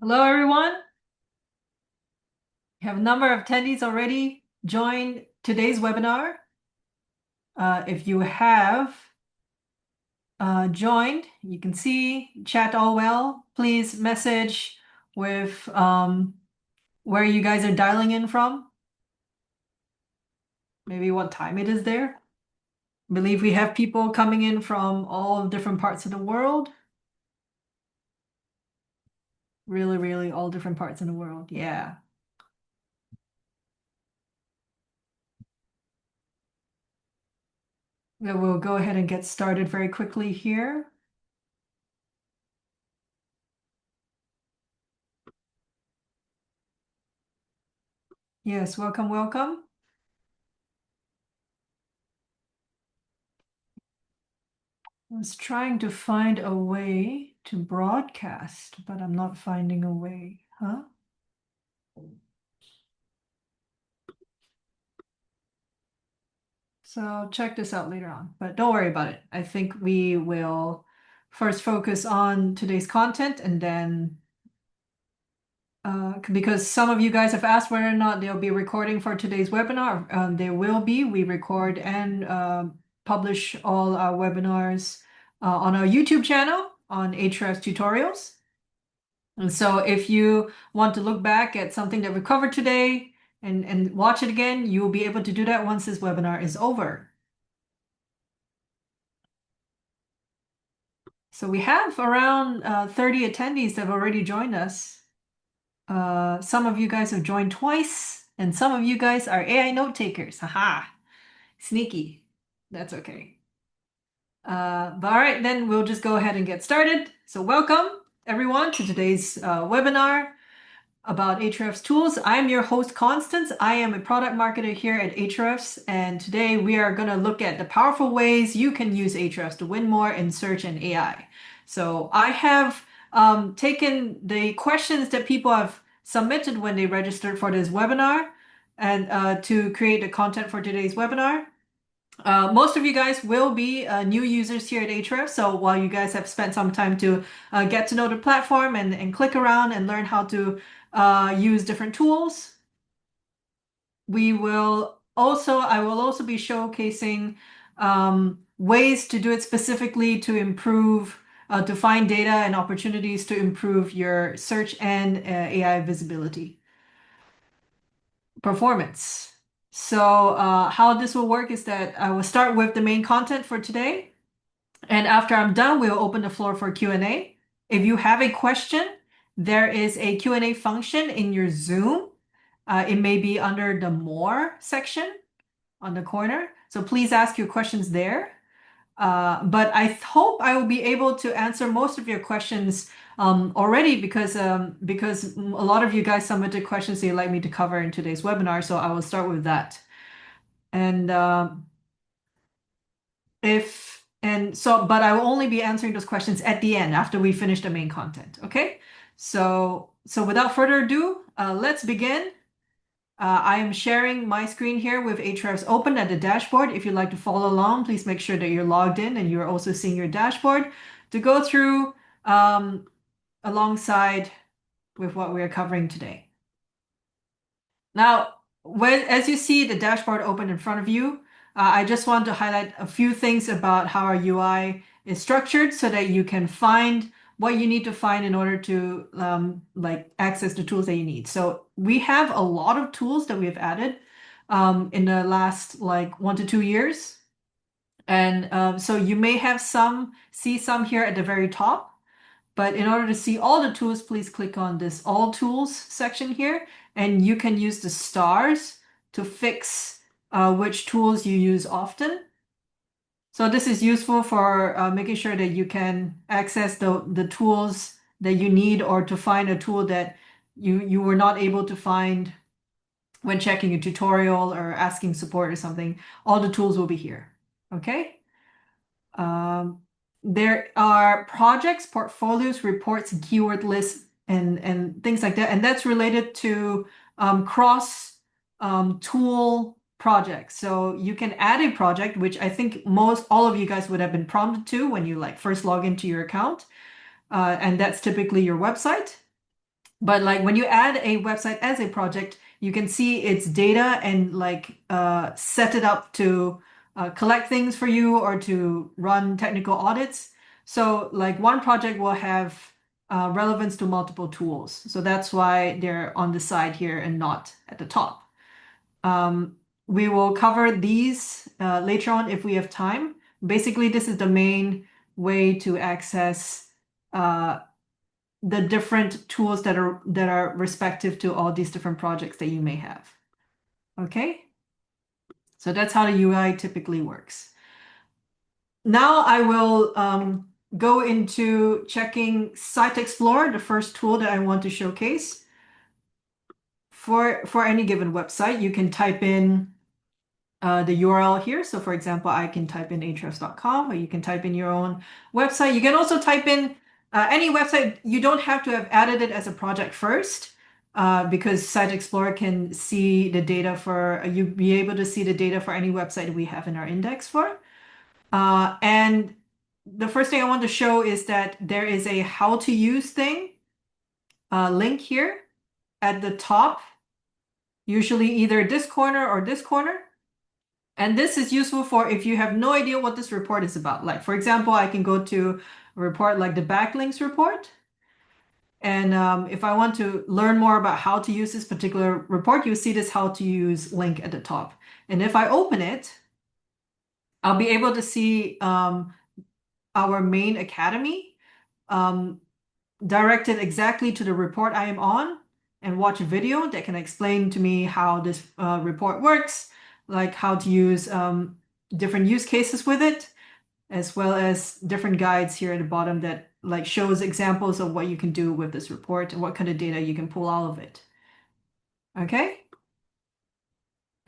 Hello, everyone. We have a number of attendees already joined today's webinar. If you have joined, you can see chat all well. Please message with where you guys are dialing in from, maybe what time it is there. I believe we have people coming in from all different parts of the world. Really, really all different parts of the world. Yeah. We'll go ahead and get started very quickly here. Yes, welcome, welcome. I was trying to find a way to broadcast, but I'm not finding a way, huh? So check this out later on, but don't worry about it. I think we will first focus on today's content and then because some of you guys have asked whether or not there'll be a recording for today's webinar. There will be. We record and publish all our webinars on our YouTube channel on Ahrefs tutorials. And so if you want to look back at something that we covered today and watch it again, you will be able to do that once this webinar is over. So we have around 30 attendees that have already joined us. Some of you guys have joined twice, and some of you guys are AI note takers. Haha, sneaky. That's okay. But all right, then we'll just go ahead and get started. So welcome everyone to today's webinar about Ahrefs tools. I'm your host, Constance. I am a product marketer here at Ahrefs, and today we are going to look at the powerful ways you can use Ahrefs to win more in search and AI. So I have taken the questions that people have submitted when they registered for this webinar and to create the content for today's webinar. Most of you guys will be new users here at Ahrefs, so while you guys have spent some time to get to know the platform and click around and learn how to use different tools, I will also be showcasing ways to do it specifically to improve, to find data and opportunities to improve your search and AI visibility performance. So how this will work is that I will start with the main content for today. And after I'm done, we'll open the floor for Q&A. If you have a question, there is a Q&A function in your Zoom. It may be under the More section on the corner. So please ask your questions there. But I hope I will be able to answer most of your questions already because a lot of you guys submitted questions they'd like me to cover in today's webinar. So I will start with that. And but I will only be answering those questions at the end after we finish the main content. Okay. So without further ado, let's begin. I am sharing my screen here with Ahrefs open at the dashboard. If you'd like to follow along, please make sure that you're logged in and you're also seeing your dashboard to go through alongside with what we are covering today. Now, as you see the dashboard open in front of you, I just want to highlight a few things about how our UI is structured so that you can find what you need to find in order to access the tools that you need. So we have a lot of tools that we have added in the last 1 to 2 years. And so you may have see some here at the very top. But in order to see all the tools, please click on this All Tools section here, and you can use the stars to fix which tools you use often. So this is useful for making sure that you can access the tools that you need or to find a tool that you were not able to find when checking a tutorial or asking support or something. All the tools will be here. Okay? Um, there are projects, portfolios, reports, and keyword lists, and things like that. And that's related to cross tool projects. So you can add a project, which I think all of you guys would have been prompted to when you first log into your account. And that's typically your website. But like when you add a website as a project, you can see its data and like set it up to collect things for you or to run technical audits. So like one project will have relevance to multiple tools. So that's why they're on the side here and not at the top. We will cover these later on if we have time. Basically, this is the main way to access the different tools that are respective to all these different projects that you may have. Okay, so that's how the UI typically works. Now I will go into checking Site Explorer, the first tool that I want to showcase. For any given website, you can type in the URL here. So for example, I can type in ahrefs.com, or you can type in your own website. You can also type in any website. You don't have to have added it as a project first, because Site Explorer can see the data for, you'll be able to see the data for any website we have in our index for. And the first thing I want to show is that there is a how to use thing link here at the top, usually either this corner or this corner. And this is useful for if you have no idea what this report is about. Like, for example, I can go to a report like the backlinks report. And if I want to learn more about how to use this particular report, you see this how to use link at the top. And if I open it, I'll be able to see our main academy directed exactly to the report I am on, and watch a video that can explain to me how this report works, like how to use different use cases with it, as well as different guides here at the bottom that like shows examples of what you can do with this report and what kind of data you can pull out of it. Okay?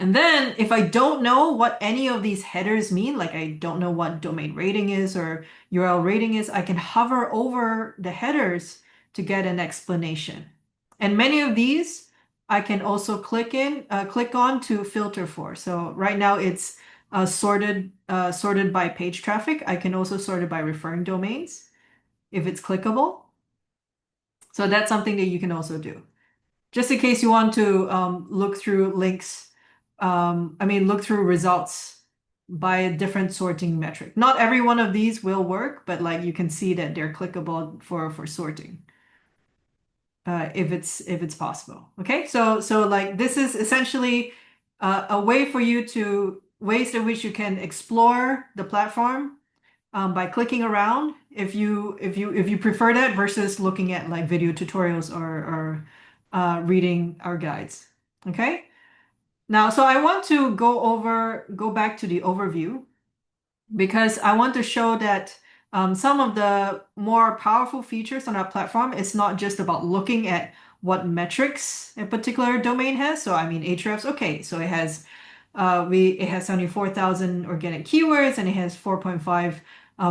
And then if I don't know what any of these headers mean, like I don't know what domain rating is or URL rating is, I can hover over the headers to get an explanation. And many of these I can also click on to filter for. So right now it's sorted by page traffic. I can also sort it by referring domains if it's clickable. So that's something that you can also do. Just in case you want to look through links, look through results by a different sorting metric. Not every one of these will work, but like you can see that they're clickable for sorting, if it's possible. Okay, so like this is essentially a way for you to ways in which you can explore the platform by clicking around if you prefer that versus looking at like video tutorials or reading our guides. Okay. Now, so I want to go back to the overview because I want to show that some of the more powerful features on our platform is not just about looking at what metrics a particular domain has. So I mean Ahrefs, okay, so it has 74,000 organic keywords and it has 4.5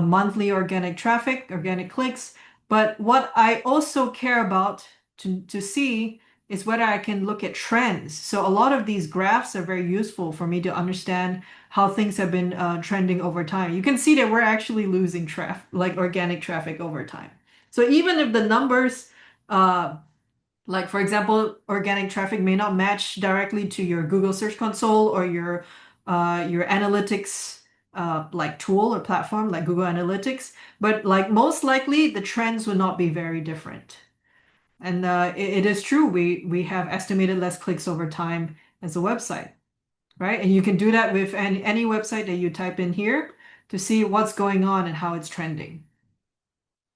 monthly organic traffic, organic clicks. But what I also care about to see is whether I can look at trends. So a lot of these graphs are very useful for me to understand how things have been trending over time. You can see that we're actually losing traffic, like organic traffic over time. So even if the numbers, like for example, organic traffic may not match directly to your Google Search Console or your analytics like tool or platform like Google Analytics, but like most likely the trends will not be very different. And it is true, we have estimated less clicks over time as a website, right? And you can do that with any website that you type in here to see what's going on and how it's trending.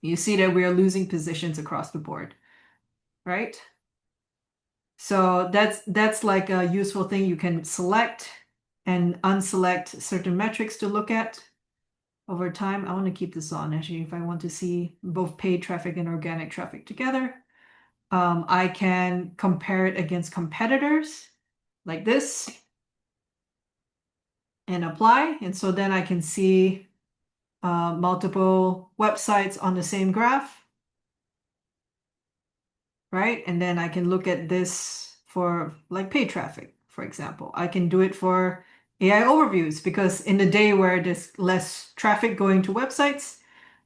You see that we are losing positions across the board, right? So that's like a useful thing. You can select and unselect certain metrics to look at over time. I want to keep this on actually if I want to see both paid traffic and organic traffic together. I can compare it against competitors like this and apply. And so then I can see multiple websites on the same graph, right? And then I can look at this for like paid traffic, for example. I can do it for AI overviews because in the day where there's less traffic going to websites,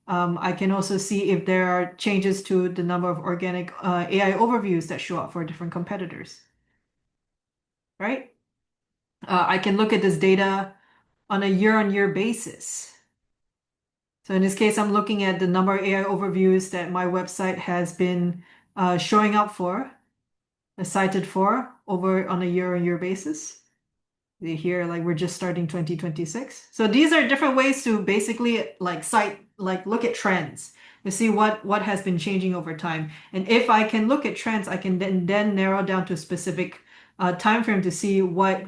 I can also see if there are changes to the number of organic AI overviews that show up for different competitors, right? I can look at this data on a year-on-year basis. So in this case, I'm looking at the number of AI overviews that my website has been showing up for, cited for over on a year-on-year basis. Here, like we're just starting 2026. So these are different ways to basically look at trends to see what has been changing over time. And if I can look at trends, I can then narrow down to a specific time frame to see what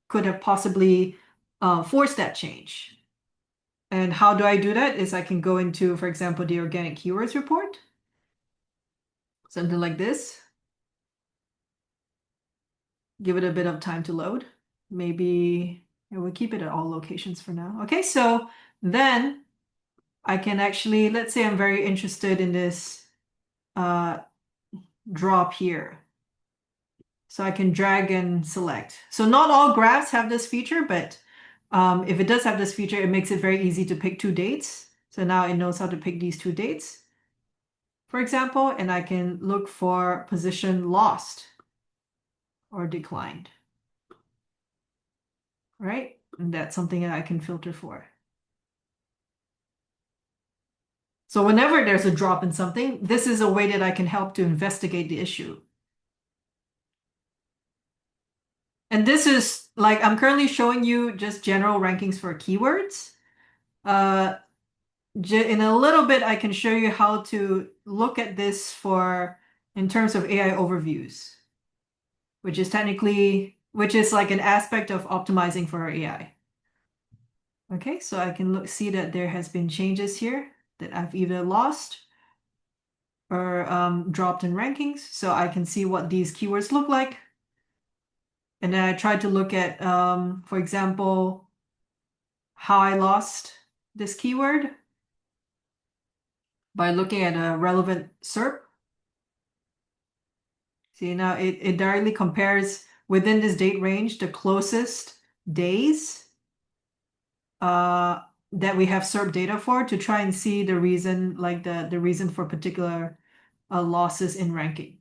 could have possibly forced that change. And how do I do that? Is I can go into, for example, the organic keywords report, something like this. Give it a bit of time to load. Maybe we'll keep it at all locations for now. Okay, so then I can actually, let's say I'm very interested in this drop here. So I can drag and select. So not all graphs have this feature, but if it does have this feature, it makes it very easy to pick two dates. So now it knows how to pick these two dates, for example, and I can look for position lost or declined, right? And that's something that I can filter for. So whenever there's a drop in something, this is a way that I can help to investigate the issue. And this is like, I'm currently showing you just general rankings for keywords. In a little bit, I can show you how to look at this in terms of AI overviews, which is like an aspect of optimizing for our AI. Okay, so I can see that there has been changes here that I've either lost or dropped in rankings. So I can see what these keywords look like. And then I tried to look at, for example, how I lost this keyword by looking at a relevant SERP. See, now it directly compares within this date range the closest days that we have SERP data for to try and see the reason, like the reason for particular losses in ranking.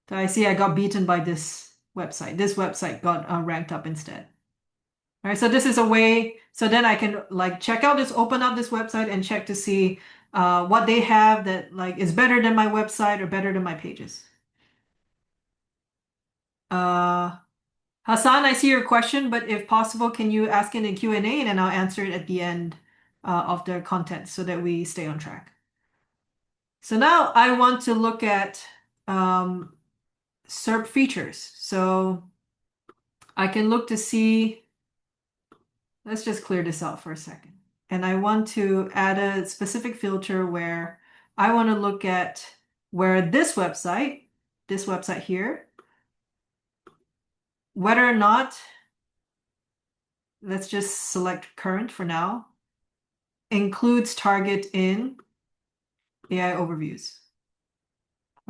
So I see I got beaten by this website. This website got ranked up instead. All right, so this is a way, so then I can like check out this, open up this website and check to see what they have that like is better than my website or better than my pages. Hassan, I see your question, but if possible, can you ask in the Q&A and then I'll answer it at the end of the content so that we stay on track. So now I want to look at SERP features. So I can look to see, let's just clear this out for a second. And I want to add a specific filter where I want to look at where this website here, whether or not, let's just select current for now, includes target in AI overviews.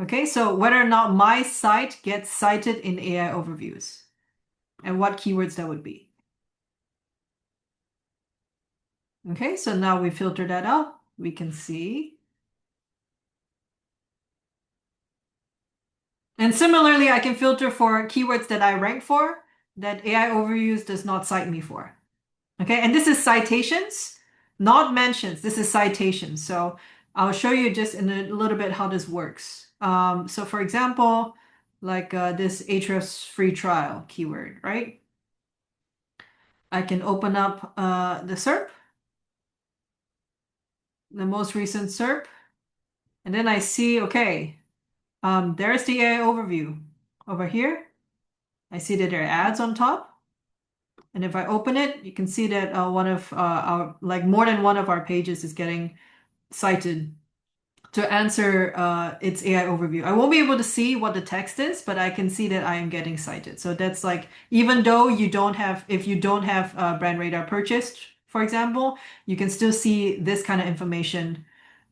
Okay, so whether or not my site gets cited in AI overviews and what keywords that would be. Okay, so now we filter that out. We can see. And similarly, I can filter for keywords that I rank for that AI overviews does not cite me for. Okay, and this is citations, not mentions. This is citations. So I'll show you just in a little bit how this works. So for example, like this Ahrefs free trial keyword, right? I can open up the SERP, the most recent SERP, and then I see, okay, there's the AI overview over here. I see that there are ads on top. And if I open it, you can see that more than one of our pages is getting cited to answer its AI overview. I won't be able to see what the text is, but I can see that I am getting cited. So that's like, even though if you don't have Brand Radar purchased, for example, you can still see this kind of information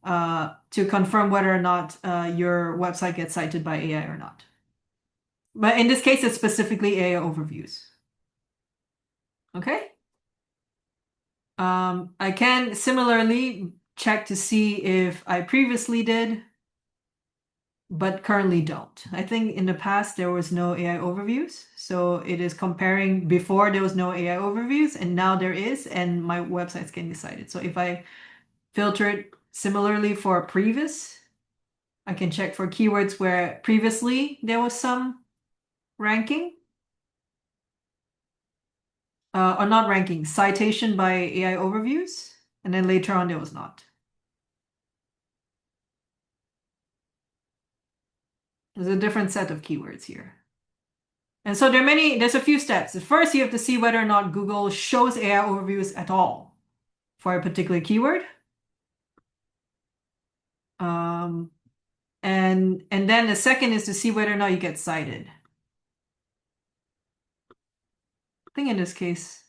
to confirm whether or not your website gets cited by AI or not. But in this case, it's specifically AI overviews. Okay? I can similarly check to see if I previously did, but currently don't. I think in the past there was no AI overviews. So it is comparing before there was no AI overviews and now there is, and my website's getting cited. So if I filter it similarly for previous, I can check for keywords where previously there was some ranking, or not ranking, citation by AI overviews, and then later on there was not. There's a different set of keywords here. And so there's a few steps. First, you have to see whether or not Google shows AI overviews at all for a particular keyword. Um, and then the second is to see whether or not you get cited. I think in this case,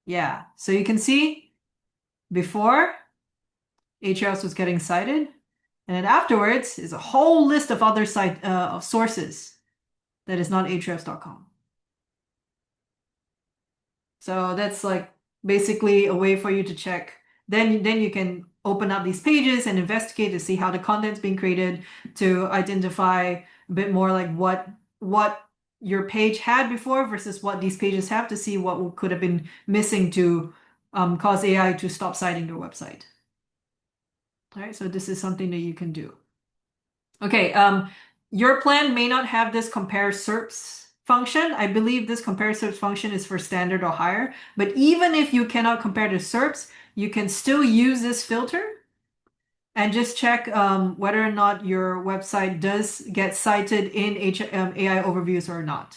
yeah. So you can see before Ahrefs was getting cited, and then afterwards is a whole list of other site of sources that is not ahrefs.com. So that's like basically a way for you to check. Then you can open up these pages and investigate to see how the content's being created, to identify a bit more like what your page had before versus what these pages have, to see what could have been missing to cause AI to stop citing your website. All right, so this is something that you can do. Okay, your plan may not have this compare SERPs function. I believe this compare SERPs function is for standard or higher, but even if you cannot compare to SERPs, you can still use this filter and just check whether or not your website does get cited in AI overviews or not.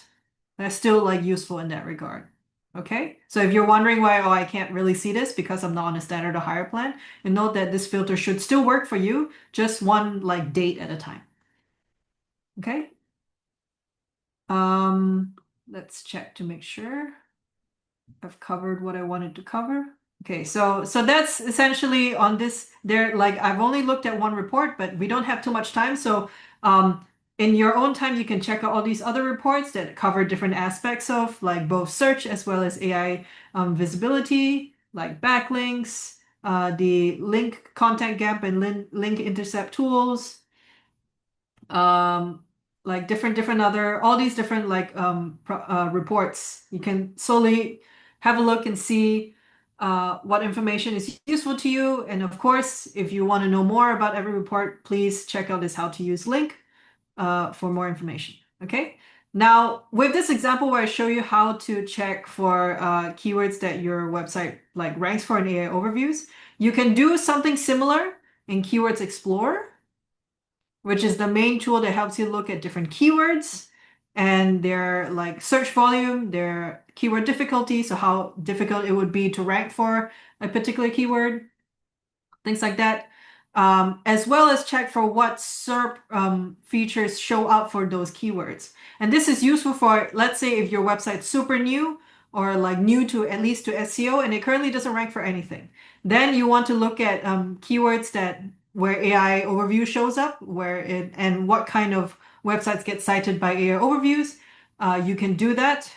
That's still like useful in that regard. Okay, so if you're wondering why, oh, I can't really see this because I'm not on a standard or higher plan, and note that this filter should still work for you, just one like date at a time. Okay. Um, let's check to make sure I've covered what I wanted to cover. Okay, so that's essentially on this there, like I've only looked at one report, but we don't have too much time. So in your own time, you can check out all these other reports that cover different aspects of like both search as well as AI visibility, like backlinks, the link content gap and link intercept tools, um, like different other all these different like reports. You can slowly have a look and see what information is useful to you. And of course, if you want to know more about every report, please check out this how to use link for more information. Okay. Now, with this example where I show you how to check for keywords that your website like ranks for in AI overviews, you can do something similar in Keywords Explorer, which is the main tool that helps you look at different keywords and their like search volume, their keyword difficulty, so how difficult it would be to rank for a particular keyword, things like that, as well as check for what SERP features show up for those keywords. And this is useful for, let's say, if your website's super new or like new to at least to SEO and it currently doesn't rank for anything. Then you want to look at keywords that where AI overview shows up, where it and what kind of websites get cited by AI overviews. You can do that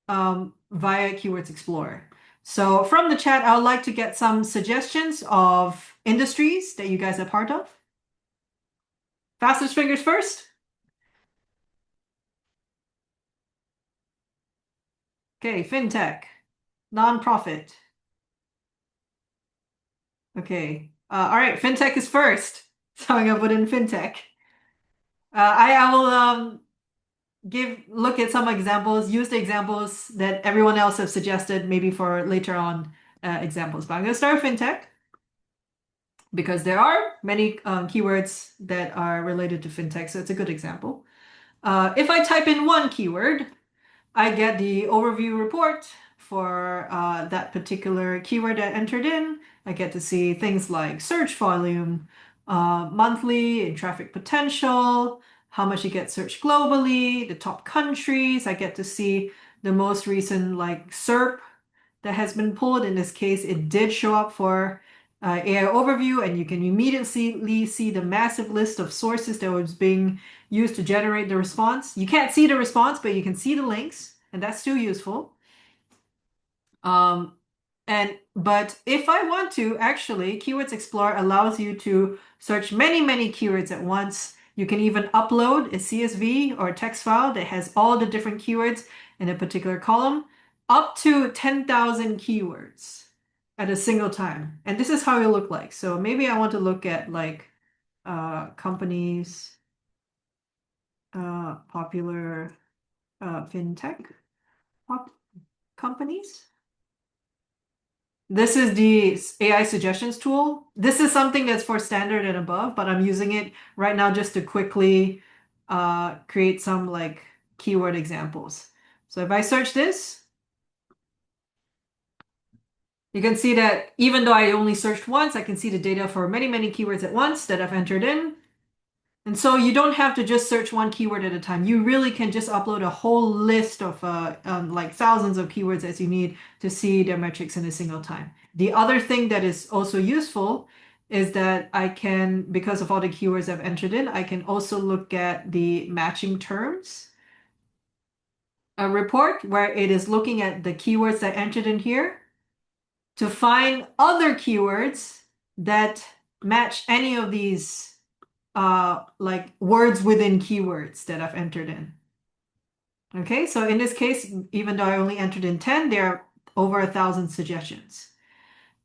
via Keywords Explorer. So from the chat, I would like to get some suggestions of industries that you guys are part of. Fastest fingers first. Okay, fintech, nonprofit. Okay, all right, fintech is first. So I'm gonna put in fintech. I will look at some examples, use the examples that everyone else has suggested, maybe for later on examples. But I'm gonna start with fintech, because there are many keywords that are related to fintech, so it's a good example. If I type in one keyword, I get the overview report for that particular keyword I entered in. I get to see things like search volume, monthly and traffic potential, how much you get searched globally, the top countries. I get to see the most recent like SERP that has been pulled. In this case, it did show up for AI overview, and you can immediately see the massive list of sources that was being used to generate the response. You can't see the response, but you can see the links, and that's still useful. But if I want to, actually, Keywords Explorer allows you to search many, many keywords at once. You can even upload a CSV or a text file that has all the different keywords in a particular column, up to 10,000 keywords at a single time. And this is how it look like. So maybe I want to look at like companies, popular fintech pop companies. This is the AI suggestions tool. This is something that's for standard and above, but I'm using it right now just to quickly create some like keyword examples. So if I search this, you can see that even though I only searched once, I can see the data for many, many keywords at once that I've entered in. And so you don't have to just search one keyword at a time. You really can just upload a whole list of like thousands of keywords as you need to see their metrics in a single time. The other thing that is also useful is that I can, because of all the keywords I've entered in, I can also look at the matching terms a report where it is looking at the keywords I entered in here to find other keywords that match any of these like words within keywords that I've entered in. Okay, so in this case, even though I only entered in 10, there are over 1,000 suggestions.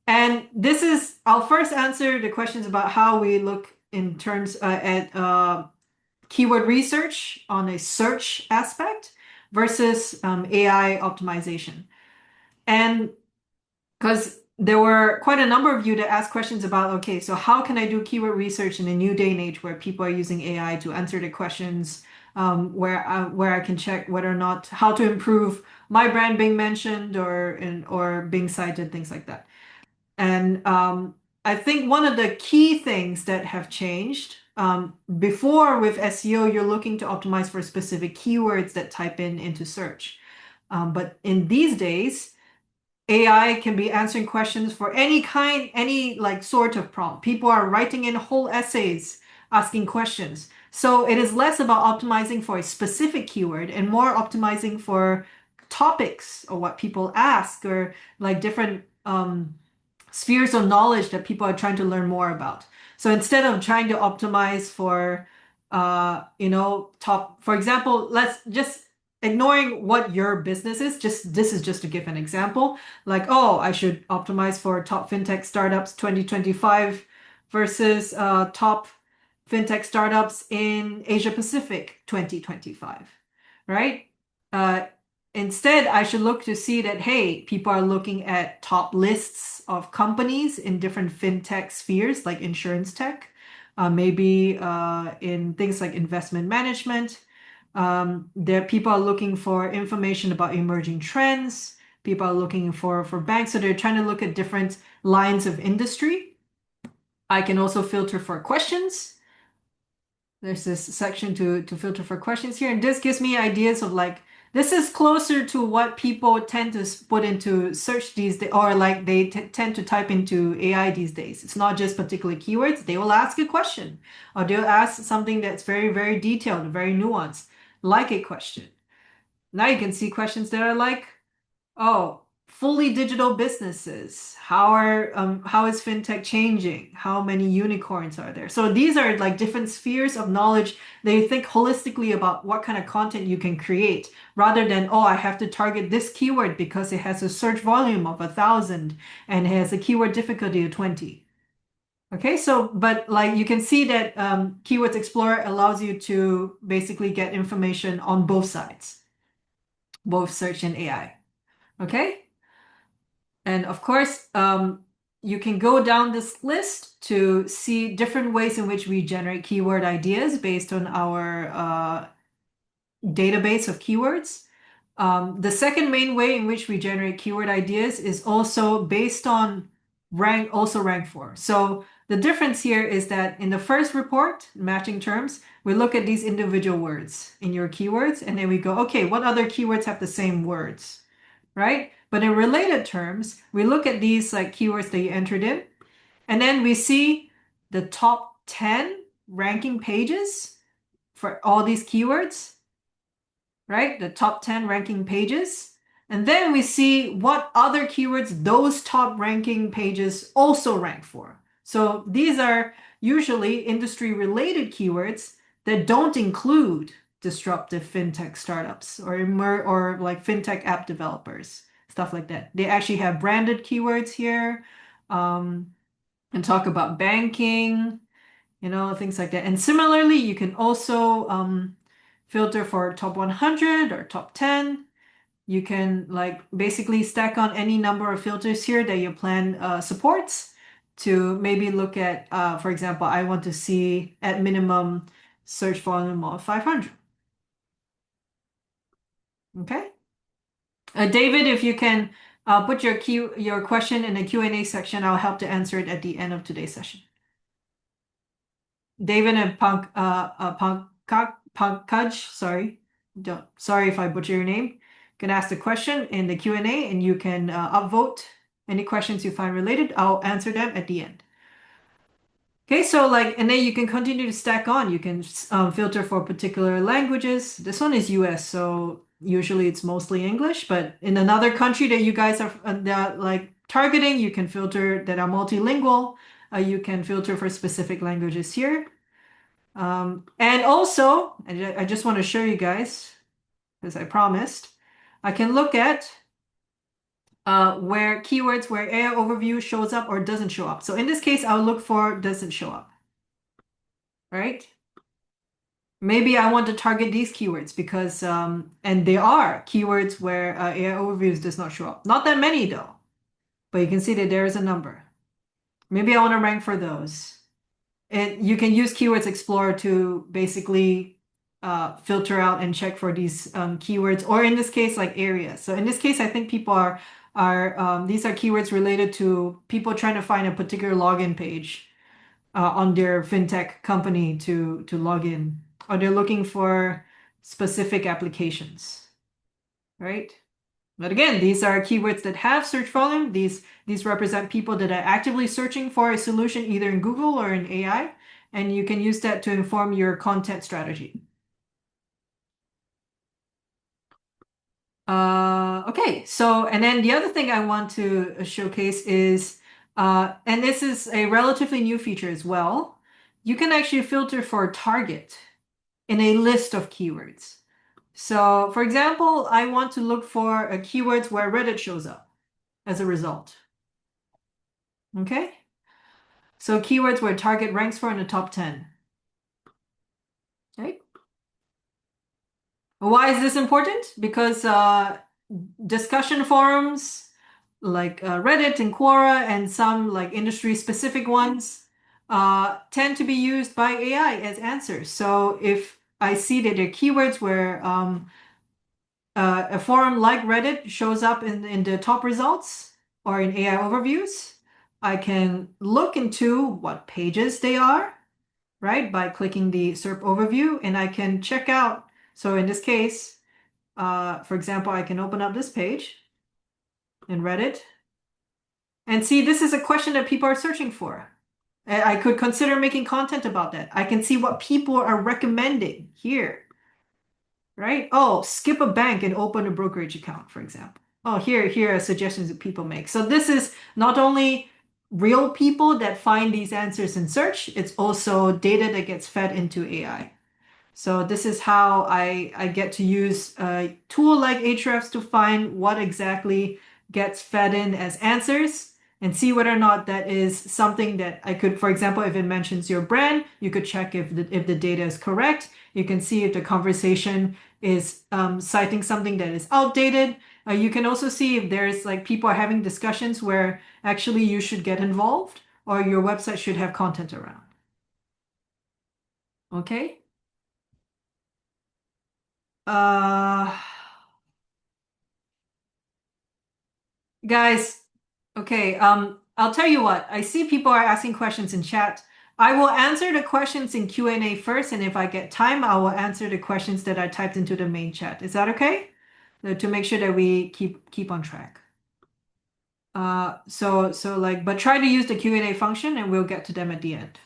And this is, I'll first answer the questions about how we look in terms at keyword research on a search aspect versus AI optimization. And because there were quite a number of you that asked questions about, okay, so how can I do keyword research in a new day and age where people are using AI to answer the questions, where I can check whether or not how to improve my brand being mentioned or being cited, things like that. And I think one of the key things that have changed before with SEO, you're looking to optimize for specific keywords that type in into search. But in these days, AI can be answering questions for any kind, any like sort of prompt. People are writing in whole essays asking questions. So it is less about optimizing for a specific keyword and more optimizing for topics or what people ask or like different spheres of knowledge that people are trying to learn more about. So instead of trying to optimize for, top, for example, let's just ignoring what your business is, just this is just to give an example, like, oh, I should optimize for top fintech startups 2025 versus top fintech startups in Asia Pacific 2025, right? Uh, Instead, I should look to see that, hey, people are looking at top lists of companies in different fintech spheres, like insurance tech, maybe in things like investment management. There, people are looking for information about emerging trends. People are looking for banks, so they're trying to look at different lines of industry. I can also filter for questions. There's this section to filter for questions here, and this gives me ideas of like this is closer to what people tend to put into search these days, or like they tend to type into AI these days. It's not just particular keywords. They will ask a question, or they'll ask something that's very, very detailed, very nuanced, like a question. Now you can see questions that are like, oh, fully digital businesses. How is fintech changing? How many unicorns are there? So these are like different spheres of knowledge. They think holistically about what kind of content you can create rather than, oh, I have to target this keyword because it has a search volume of 1,000 and has a keyword difficulty of 20. Okay, so but like you can see that Keywords Explorer allows you to basically get information on both sides, both search and AI. Okay. And of course, you can go down this list to see different ways in which we generate keyword ideas based on our database of keywords. The second main way in which we generate keyword ideas is also based on rank 4. So the difference here is that in the first report, matching terms, we look at these individual words in your keywords, and then we go, okay, what other keywords have the same words, right? But in related terms, we look at these like keywords that you entered in, and then we see the top 10 ranking pages for all these keywords, right? The top 10 ranking pages. And then we see what other keywords those top ranking pages also rank for. So these are usually industry related keywords that don't include disruptive fintech startups or like fintech app developers, stuff like that. They actually have branded keywords here, um, and talk about banking, things like that. And similarly, you can also filter for top 100 or top 10. You can like basically stack on any number of filters here that your plan supports to maybe look at, for example, I want to see at minimum search volume of 500. Okay. David, if you can put your question in the Q&A section, I'll help to answer it at the end of today's session. David and Pankaj, sorry if I butcher your name, can ask the question in the Q&A and you can upvote any questions you find related. I'll answer them at the end. Okay, so and then you can continue to stack on. You can filter for particular languages. This one is US, so usually it's mostly English, but in another country that you guys are targeting, you can filter that are multilingual. You can filter for specific languages here. And also, I just want to show you guys, as I promised, I can look at where keywords where AI overview shows up or doesn't show up. So in this case, I'll look for doesn't show up, right? Maybe I want to target these keywords because, and they are keywords where AI overviews does not show up. Not that many though, but you can see that there is a number. Maybe I want to rank for those. And you can use Keywords Explorer to basically filter out and check for these keywords, or in this case, like areas. So in this case, I think people are these are keywords related to people trying to find a particular login page on their fintech company to log in, or they're looking for specific applications, right? But again, these are keywords that have search volume. These represent people that are actively searching for a solution either in Google or in AI, and you can use that to inform your content strategy. Okay, so and then the other thing I want to showcase is, and this is a relatively new feature as well, you can actually filter for target in a list of keywords. So for example, I want to look for keywords where Reddit shows up as a result. Okay, so keywords where target ranks for in the top 10. Right? Why is this important? Because discussion forums like Reddit and Quora and some like industry specific ones tend to be used by AI as answers. So if I see that there are keywords where a forum like Reddit shows up in the top results or in AI overviews, I can look into what pages they are, right, by clicking the SERP overview, and I can check out. So in this case, for example, I can open up this page in Reddit and see this is a question that people are searching for. I could consider making content about that. I can see what people are recommending here, right? Oh, skip a bank and open a brokerage account, for example. Oh, here are suggestions that people make. So this is not only real people that find these answers in search, it's also data that gets fed into AI. So this is how I get to use a tool like Ahrefs to find what exactly gets fed in as answers and see whether or not that is something that I could, for example, if it mentions your brand, you could check if the data is correct. You can see if the conversation is citing something that is outdated. You can also see if there's like people are having discussions where actually you should get involved or your website should have content around. Okay. Uh, Guys, okay, I'll tell you what. I see people are asking questions in chat. I will answer the questions in Q&A first, and if I get time, I will answer the questions that I typed into the main chat. Is that okay? To make sure that we keep on track. But try to use the Q&A function and we'll get to them at the end.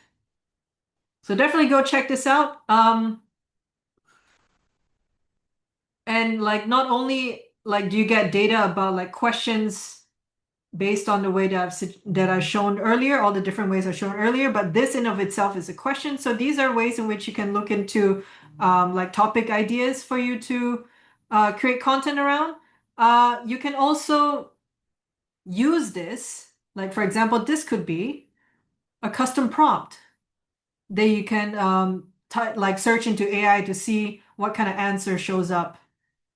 So definitely go check this out. And like not only like do you get data about like questions based on the way that I've shown earlier, all the different ways I've shown earlier, but this in of itself is a question. So these are ways in which you can look into like topic ideas for you to create content around. You can also use this, like for example, this could be a custom prompt that you can like search into AI to see what kind of answer shows up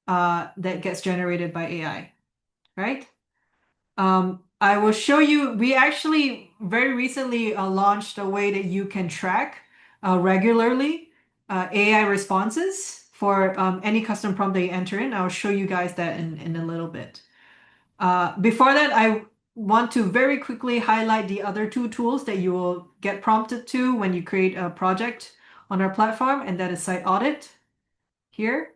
that gets generated by AI, right? I will show you, we actually very recently launched a way that you can track regularly AI responses for any custom prompt that you enter in. I'll show you guys that in a little bit. Before that, I want to very quickly highlight the other two tools that you will get prompted to when you create a project on our platform, and that is Site Audit here.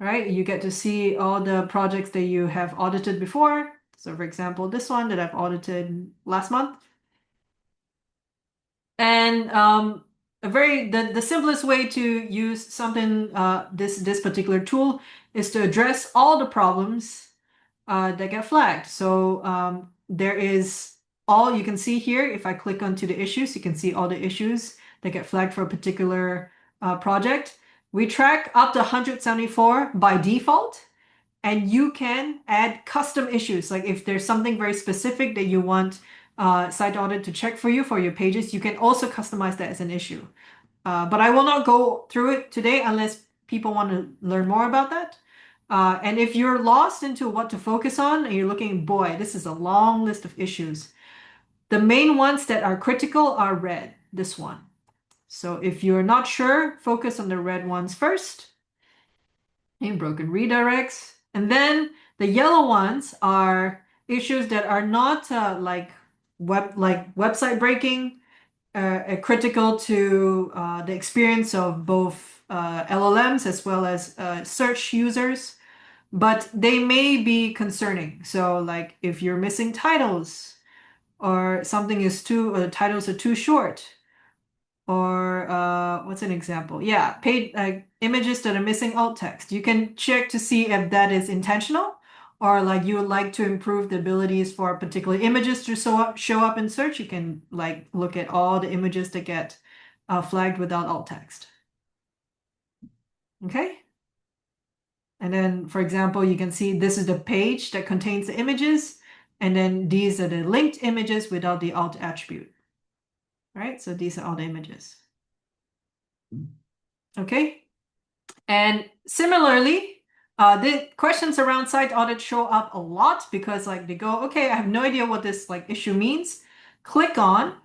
Right? You get to see all the projects that you have audited before. So for example, this one that I've audited last month. And the simplest way to use something this particular tool is to address all the problems that get flagged. So there is all you can see here. If I click onto the issues, you can see all the issues that get flagged for a particular project. We track up to 174 by default, and you can add custom issues. Like if there's something very specific that you want Site Audit to check for you for your pages, you can also customize that as an issue. But I will not go through it today unless people want to learn more about that. And if you're lost into what to focus on and you're looking, boy, this is a long list of issues. The main ones that are critical are red, this one. So if you're not sure, focus on the red ones first. And broken redirects. And then the yellow ones are issues that are not like website breaking, critical to the experience of both LLMs as well as search users, but they may be concerning. So like if you're missing titles or something is too, or the titles are too short, or what's an example? Yeah, paid images that are missing alt text. You can check to see if that is intentional or like you would like to improve the abilities for particular images to show up in search. You can like look at all the images that get flagged without alt text. Okay. And then, for example, you can see this is the page that contains the images, and then these are the linked images without the alt attribute. Right? So these are all the images. Okay. And similarly, the questions around site audit show up a lot because like they go, okay, I have no idea what this like issue means. Click on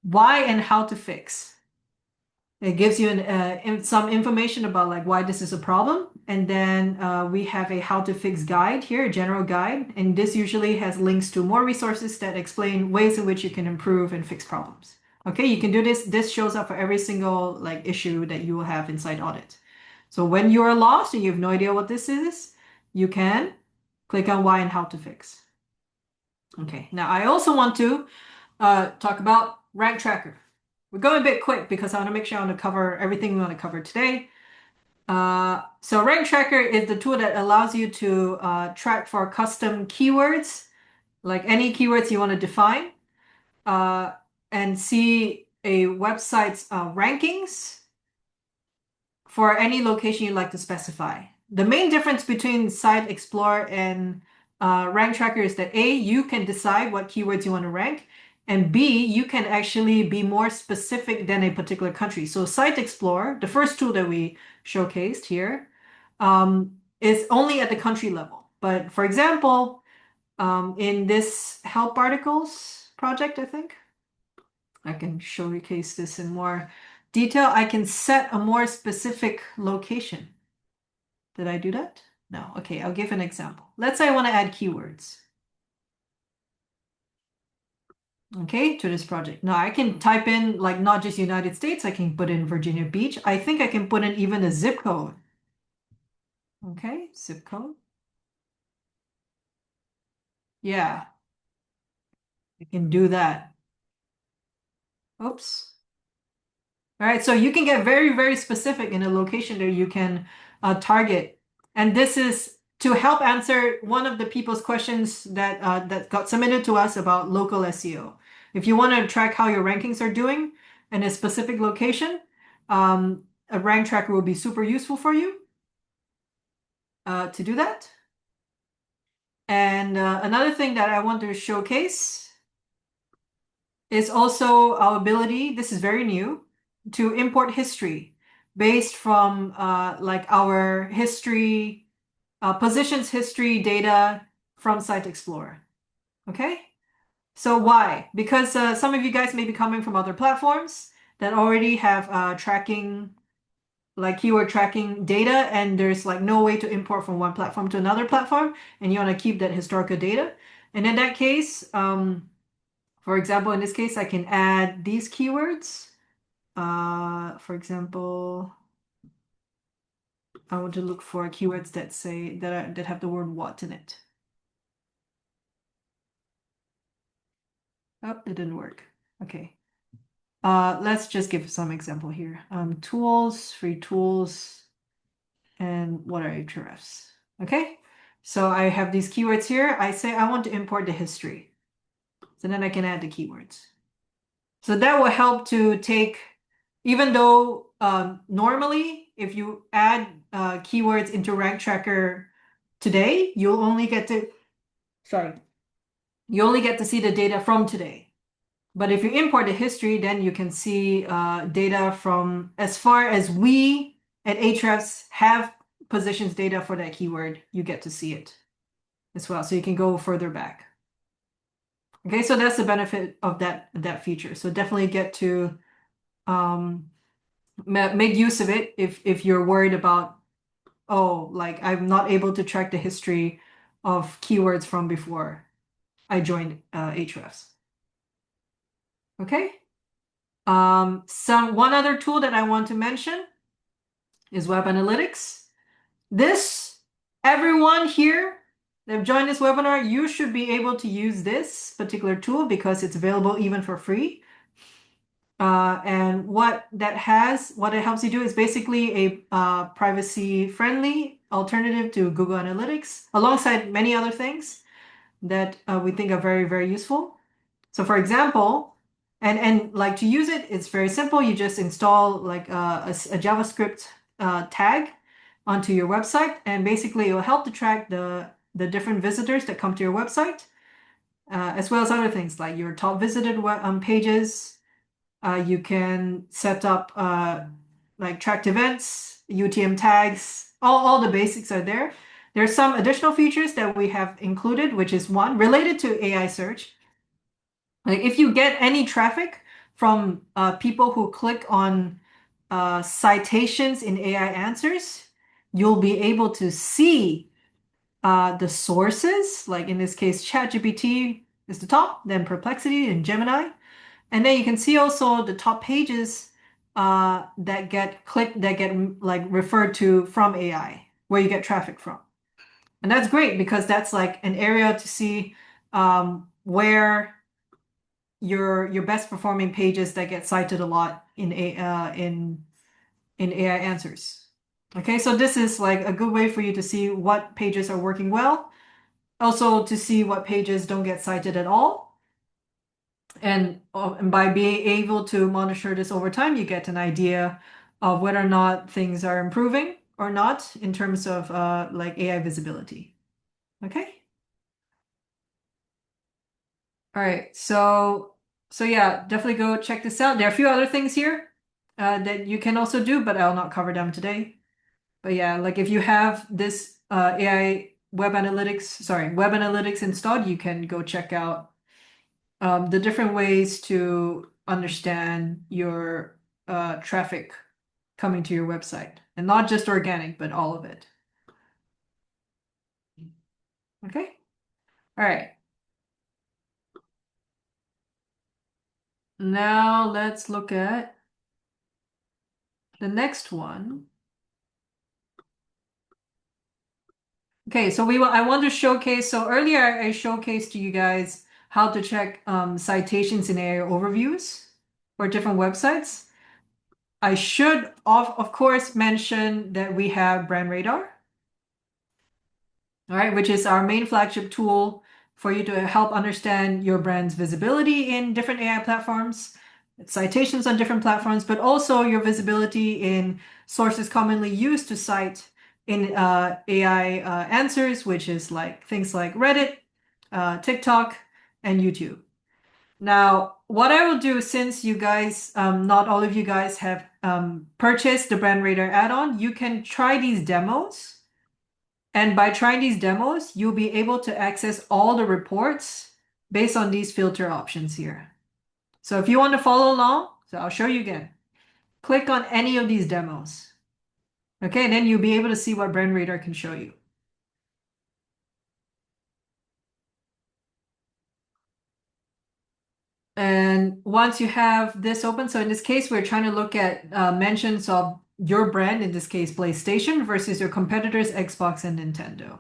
why and how to fix. It gives you some information about like why this is a problem. And then we have a how to fix guide here, a general guide. And this usually has links to more resources that explain ways in which you can improve and fix problems. Okay, you can do this. This shows up for every single like issue that you will have inside audit. So when you are lost and you have no idea what this is, you can click on why and how to fix. Okay, now I also want to talk about rank tracker. We're going a bit quick because I want to make sure I want to cover everything we want to cover today. So rank tracker is the tool that allows you to track for custom keywords, like any keywords you want to define, uh, and see a website's rankings for any location you'd like to specify. The main difference between Site Explorer and Rank Tracker is that A, you can decide what keywords you want to rank, and B, you can actually be more specific than a particular country. So Site Explorer, the first tool that we showcased here, is only at the country level. But for example, in this help articles project, I think, I can showcase this in more detail. I can set a more specific location. Did I do that? No. Okay, I'll give an example. Let's say I want to add keywords. Okay, to this project. Now I can type in like not just United States, I can put in Virginia Beach. I think I can put in even a zip code. Okay, zip code. Yeah, I can do that. Oops. All right, so you can get very, very specific in a location that you can target And this is to help answer one of the people's questions that got submitted to us about local SEO. If you want to track how your rankings are doing in a specific location, a rank tracker will be super useful for you to do that. And another thing that I want to showcase is also our ability, this is very new, to import history based from like our history, positions history data from Site Explorer. Okay? So why? Because some of you guys may be coming from other platforms that already have tracking, like keyword tracking data, and there's like no way to import from one platform to another platform, and you want to keep that historical data. And in that case, for example, in this case, I can add these keywords. For example, I want to look for keywords that say that have the word what in it. Oh, it didn't work. Okay. Let's just give some example here. Tools, free tools, and what are Ahrefs? Okay. So I have these keywords here. I say I want to import the history. So then I can add the keywords. So that will help to take, even though normally if you add keywords into Rank Tracker today, you'll only get to, sorry, you only get to see the data from today. But if you import the history, then you can see data from as far as we at Ahrefs have positions data for that keyword, you get to see it as well. So you can go further back. Okay, so that's the benefit of that feature. So definitely get to make use of it if you're worried about, oh, like I'm not able to track the history of keywords from before I joined Ahrefs. Okay. One other tool that I want to mention is Web Analytics. This, everyone here that have joined this webinar, you should be able to use this particular tool because it's available even for free. And what it helps you do is basically a privacy-friendly alternative to Google Analytics, alongside many other things that we think are very, very useful. So for example, and like to use it, it's very simple. You just install like a JavaScript tag onto your website, and basically it will help to track the different visitors that come to your website, as well as other things like your top visited pages. You can set up like tracked events, UTM tags, all the basics are there. There's some additional features that we have included, which is one related to AI search. Like if you get any traffic from people who click on citations in AI answers, you'll be able to see the sources, like in this case, ChatGPT is the top, then Perplexity and Gemini. And then you can see also the top pages that get clicked, that get like referred to from AI, where you get traffic from. And that's great because that's like an area to see where your best performing pages that get cited a lot in AI answers. Okay, so this is like a good way for you to see what pages are working well, also to see what pages don't get cited at all. And by being able to monitor this over time, you get an idea of whether or not things are improving or not in terms of like AI visibility. Okay. All right. So yeah, definitely go check this out. There are a few other things here that you can also do, but I'll not cover them today. But yeah, like if you have this AI web analytics installed, you can go check out the different ways to understand your traffic coming to your website, and not just organic, but all of it. Okay. All right. Now let's look at the next one. Okay, so I want to showcase. So earlier I showcased to you guys how to check citations in AI overviews for different websites. I should of course mention that we have Brand Radar. all right, which is our main flagship tool for you to help understand your brand's visibility in different AI platforms, citations on different platforms, but also your visibility in sources commonly used to cite in AI answers, which is like things like Reddit, TikTok, and YouTube. Now, what I will do, since you guys, not all of you guys have purchased the Brand Radar add-on, you can try these demos. And by trying these demos, you'll be able to access all the reports based on these filter options here. So if you want to follow along, so I'll show you again. Click on any of these demos. Okay, and then you'll be able to see what Brand Radar can show you. And once you have this open, so in this case, we're trying to look at mentions of your brand, in this case, PlayStation, versus your competitors, Xbox and Nintendo.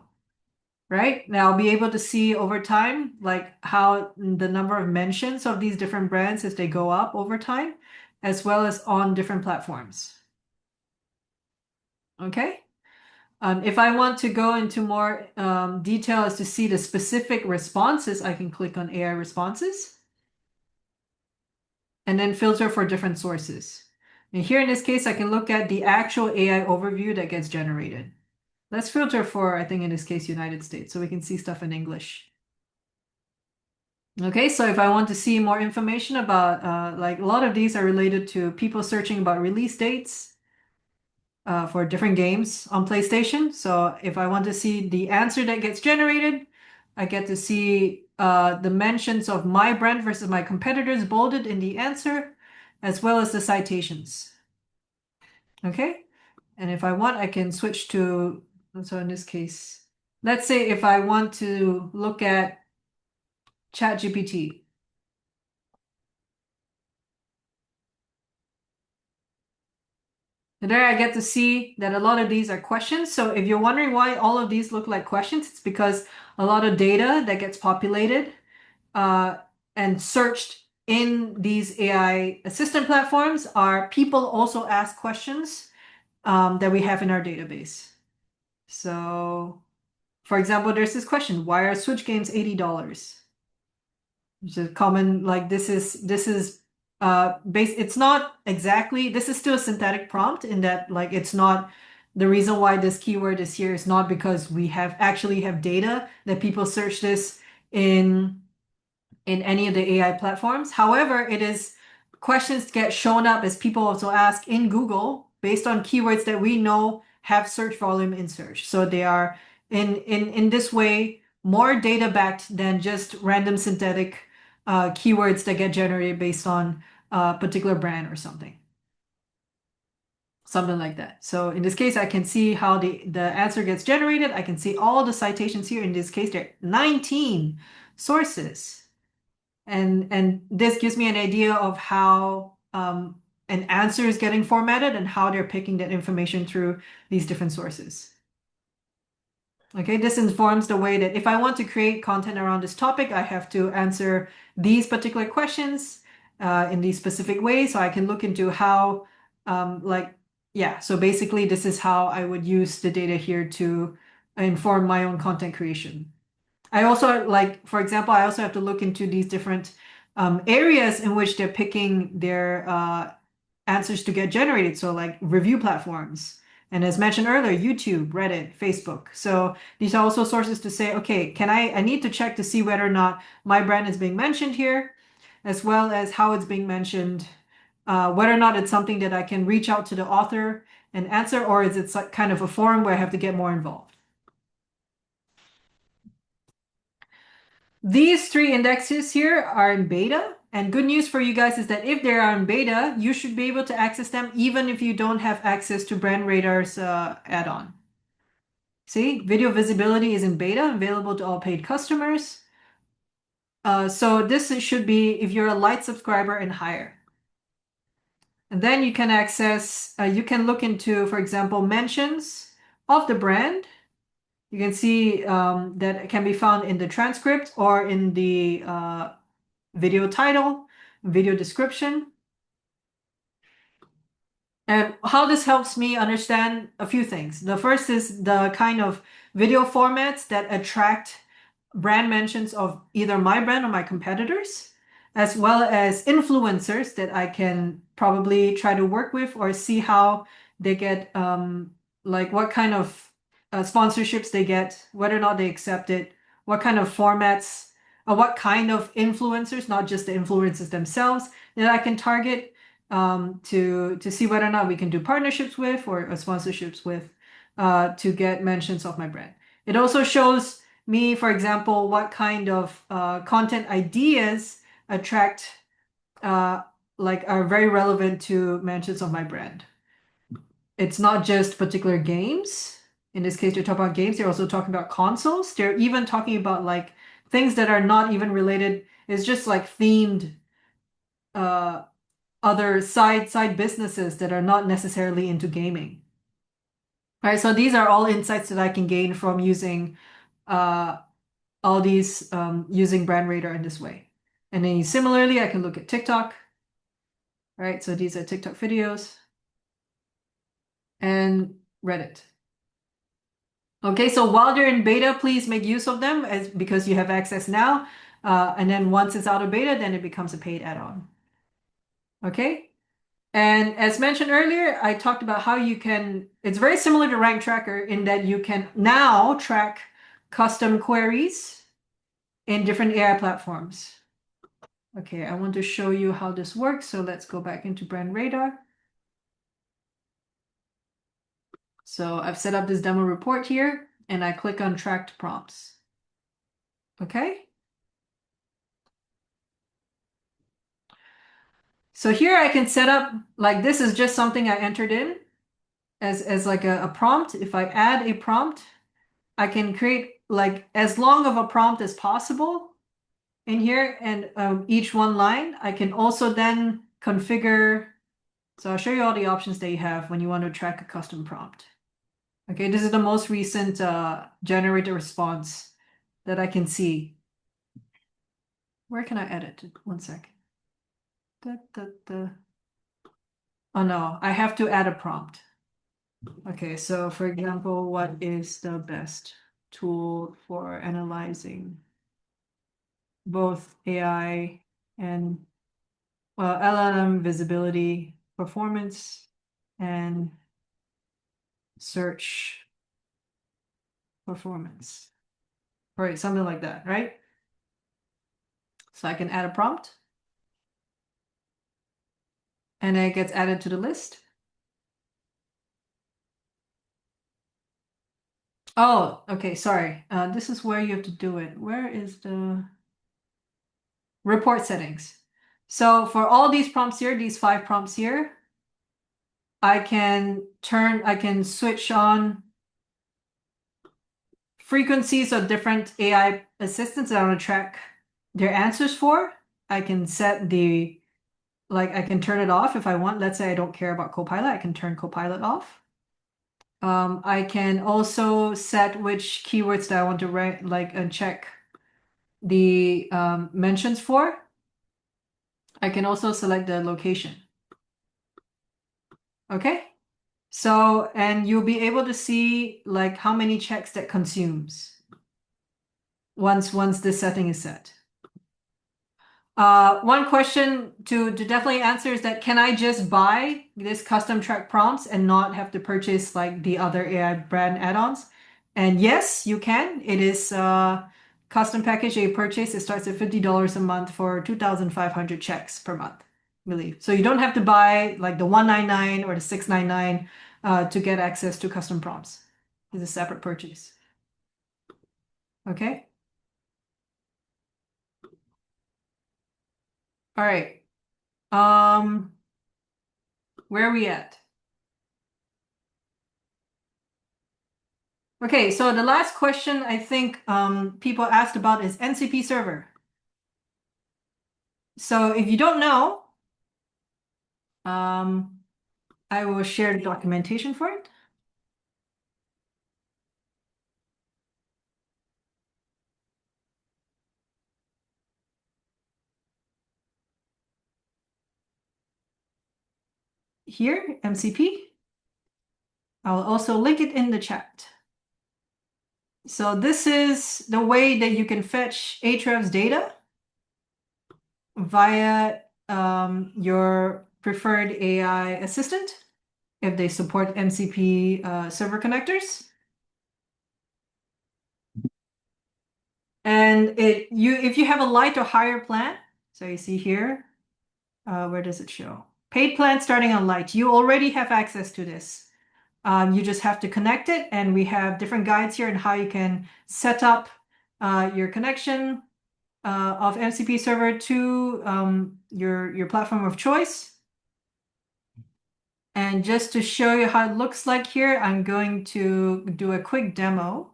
Right? Now I'll be able to see over time, like how the number of mentions of these different brands as they go up over time, as well as on different platforms. Okay? If I want to go into more detail as to see the specific responses, I can click on AI responses and then filter for different sources. And here in this case, I can look at the actual AI overview that gets generated. Let's filter for, I think in this case, United States, so we can see stuff in English. Okay, so if I want to see more information about, like a lot of these are related to people searching about release dates for different games on PlayStation. So if I want to see the answer that gets generated, I get to see the mentions of my brand versus my competitors bolded in the answer, as well as the citations. Okay, and if I want, I can switch to, so in this case, let's say if I want to look at ChatGPT. And there I get to see that a lot of these are questions. So if you're wondering why all of these look like questions, it's because a lot of data that gets populated uh, and searched in these AI assistant platforms are people also ask questions that we have in our database. So, for example, there's this question, why are Switch games $80? Which is common, like this is base it's not exactly, this is still a synthetic prompt in that like it's not, the reason why this keyword is here is not because we actually have data that people search this in any of the AI platforms. However, it is questions get shown up as people also ask in Google based on keywords that we know have search volume in search. So they are in this way more data backed than just random synthetic keywords that get generated based on a particular brand or something. Something like that. So in this case, I can see how the answer gets generated. I can see all the citations here. In this case, there are 19 sources. And this gives me an idea of how an answer is getting formatted and how they're picking that information through these different sources. Okay, this informs the way that if I want to create content around this topic, I have to answer these particular questions in these specific ways. So I can look into how, yeah, so basically this is how I would use the data here to inform my own content creation. I also, like, for example, I also have to look into these different areas in which they're picking their answers to get generated. So like review platforms. And as mentioned earlier, YouTube, Reddit, Facebook. So these are also sources to say, okay, I need to check to see whether or not my brand is being mentioned here, as well as how it's being mentioned, whether or not it's something that I can reach out to the author and answer, or is it kind of a forum where I have to get more involved. These three indexes here are in beta, and good news for you guys is that if they are in beta, you should be able to access them even if you don't have access to Brand Radar's add-on. See, video visibility is in beta, available to all paid customers. So this should be if you're a light subscriber and higher. And then you can access, you can look into, for example, mentions of the brand. You can see that it can be found in the transcript or in the video title, video description. And how this helps me understand a few things. The first is the kind of video formats that attract brand mentions of either my brand or my competitors, as well as influencers that I can probably try to work with or see how they get, like what kind of sponsorships they get, whether or not they accept it, what kind of formats, what kind of influencers, not just the influencers themselves, that I can target to see whether or not we can do partnerships with or sponsorships with to get mentions of my brand. It also shows me, for example, what kind of content ideas attract like are very relevant to mentions of my brand. It's not just particular games. In this case, they're talking about games. They're also talking about consoles. They're even talking about like things that are not even related. It's just like themed uh, other side businesses that are not necessarily into gaming. All right, so these are all insights that I can gain from using uh, all these using Brand Radar in this way. And then similarly, I can look at TikTok. All right, so these are TikTok videos and Reddit. Okay, so while they're in beta, please make use of them because you have access now. And then once it's out of beta, then it becomes a paid add-on. Okay, and as mentioned earlier, I talked about how you can, it's very similar to Rank Tracker in that you can now track custom queries in different AI platforms. Okay, I want to show you how this works. So let's go back into Brand Radar. So I've set up this demo report here and I click on tracked prompts. Okay. So here I can set up, like this is just something I entered in as like a prompt. If I add a prompt, I can create like as long of a prompt as possible in here and each one line. I can also then configure. So I'll show you all the options that you have when you want to track a custom prompt. Okay, this is the most recent generated response that I can see. Where can I edit it? 1 second. Oh no, I have to add a prompt. Okay, so for example, what is the best tool for analyzing both AI and LLM visibility, performance, and search performance? Right, something like that, right? So I can add a prompt and it gets added to the list. Oh, okay, sorry. This is where you have to do it. Where is the report settings? So for all these prompts here, these 5 prompts here, I can switch on frequencies of different AI assistants that I want to track their answers for. I can set I can turn it off if I want. Let's say I don't care about Copilot, I can turn Copilot off. I can also set which keywords that I want to write, and check the mentions for. I can also select the location. Okay, so and you'll be able to see like how many checks that consumes once this setting is set. One question to definitely answer is that can I just buy this custom track prompts and not have to purchase like the other AI brand add-ons? And yes, you can. It is custom package that you purchase. It starts at $50 a month for 2,500 checks per month, I believe. So you don't have to buy like the 199 or the 699 to get access to custom prompts. It's a separate purchase. Okay. All right. Where are we at? Okay, so the last question I think people asked about is NCP server. So if you don't know, I will share the documentation for it. Here, MCP. I'll also link it in the chat. So this is the way that you can fetch Ahrefs data via your preferred AI assistant if they support MCP server connectors. And if you have a light or higher plan, so you see here, where does it show? Paid plan starting on light. You already have access to this. You just have to connect it, and we have different guides here on how you can set up your connection of MCP server to your platform of choice. And just to show you how it looks like here, I'm going to do a quick demo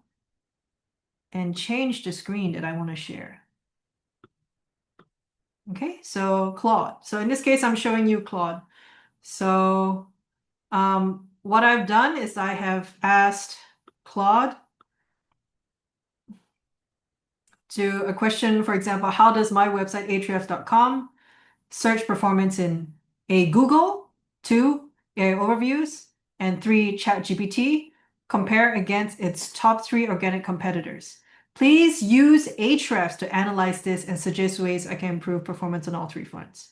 and change the screen that I want to share. Okay, so Claude. So in this case, I'm showing you Claude. So what I've done is I have asked Claude to a question, for example, how does my website, ahrefs.com, search performance in A, Google, 2, AI overviews, and 3, ChatGPT, compare against its top 3 organic competitors. Please use Ahrefs to analyze this and suggest ways I can improve performance on all 3 fronts.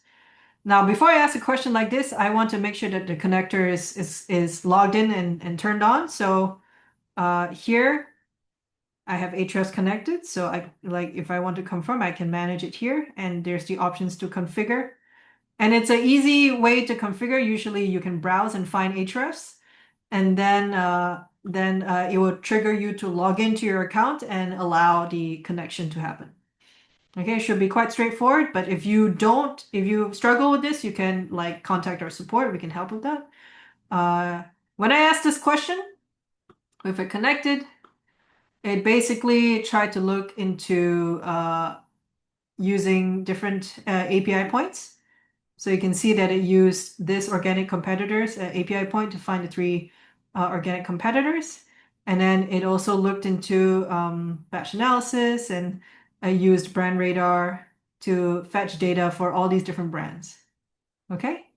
Now, before I ask a question like this, I want to make sure that the connector is logged in and turned on. So here I have Ahrefs connected. So if I want to confirm, I can manage it here. And there's the options to configure. And it's an easy way to configure. Usually you can browse and find Ahrefs. And then it will trigger you to log into your account and allow the connection to happen. Okay, it should be quite straightforward, but if you struggle with this, you can contact our support. We can help with that. When I asked this question, if it connected, it basically tried to look into using different API points. So you can see that it used this organic competitors API point to find the 3 organic competitors. And then it also looked into batch analysis and used brand radar to fetch data for all these different brands. Okay?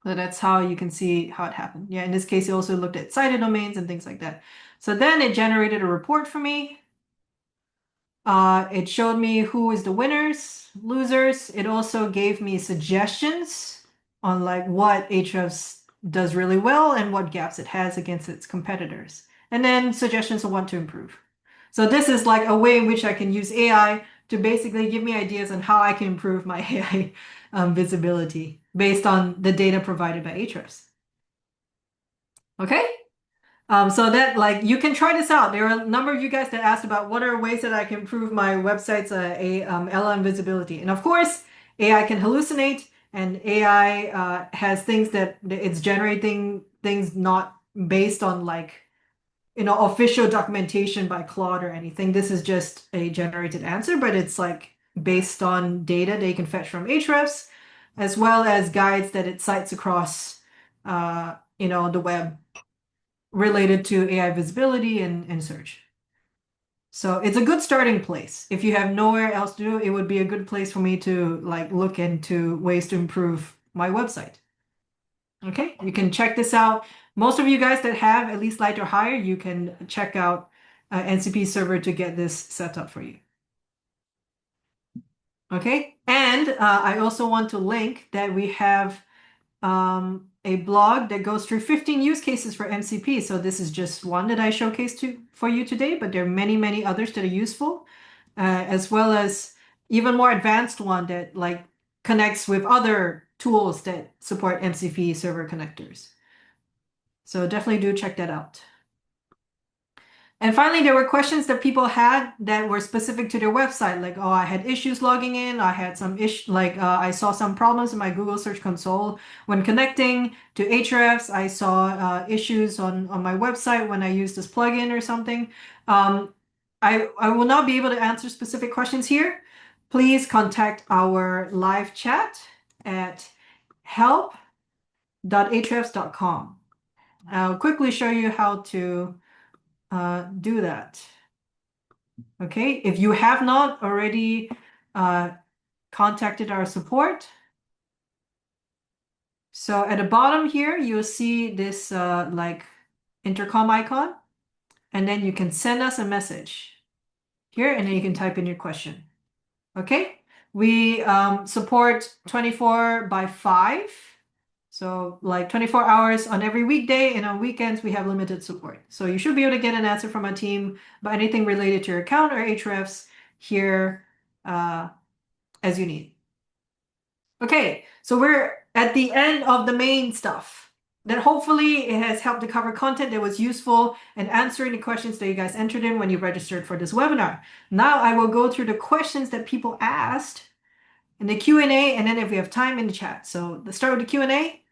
So that's how you can see how it happened. Yeah, in this case, it also looked at cited domains and things like that. So then it generated a report for me. It showed me who is the winners, losers. It also gave me suggestions on what Ahrefs does really well and what gaps it has against its competitors. And then suggestions on what to improve. So this is like a way in which I can use AI to basically give me ideas on how I can improve my AI visibility based on the data provided by Ahrefs. Okay? So that you can try this out. There are a number of you guys that asked about what are ways that I can improve my website's LLM visibility. And of course, AI can hallucinate, and AI has things that it's generating things not based on official documentation by Claude or anything. This is just a generated answer, but it's based on data they can fetch from Ahrefs, as well as guides that it cites across the web related to AI visibility and search. So it's a good starting place. If you have nowhere else to do, it would be a good place for me to look into ways to improve my website. Okay, you can check this out. Most of you guys that have at least light or higher, you can check out NCP server to get this set up for you. Okay, and I also want to link that we have a blog that goes through 15 use cases for MCP. So this is just one that I showcased for you today, but there are many, many others that are useful, as well as even more advanced one that connects with other tools that support MCP server connectors. So definitely do check that out. And finally, there were questions that people had that were specific to their website, like, oh, I had issues logging in. I had some I saw some problems in my Google Search Console when connecting to Ahrefs. I saw issues on my website when I used this plugin or something. I will not be able to answer specific questions here. Please contact our live chat at help.ahrefs.com. I'll quickly show you how to do that. Okay, if you have not already contacted our support, so at the bottom here, you'll see this intercom icon. and then you can send us a message here, and then you can type in your question. Okay? We support 24 by 5. So like 24 hours on every weekday, and on weekends we have limited support. So you should be able to get an answer from our team about anything related to your account or Ahrefs here as you need. Okay, so we're at the end of the main stuff. Then hopefully it has helped to cover content that was useful and answering the questions that you guys entered in when you registered for this webinar. Now I will go through the questions that people asked in the Q&A, and then if we have time in the chat. So let's start with the Q&A.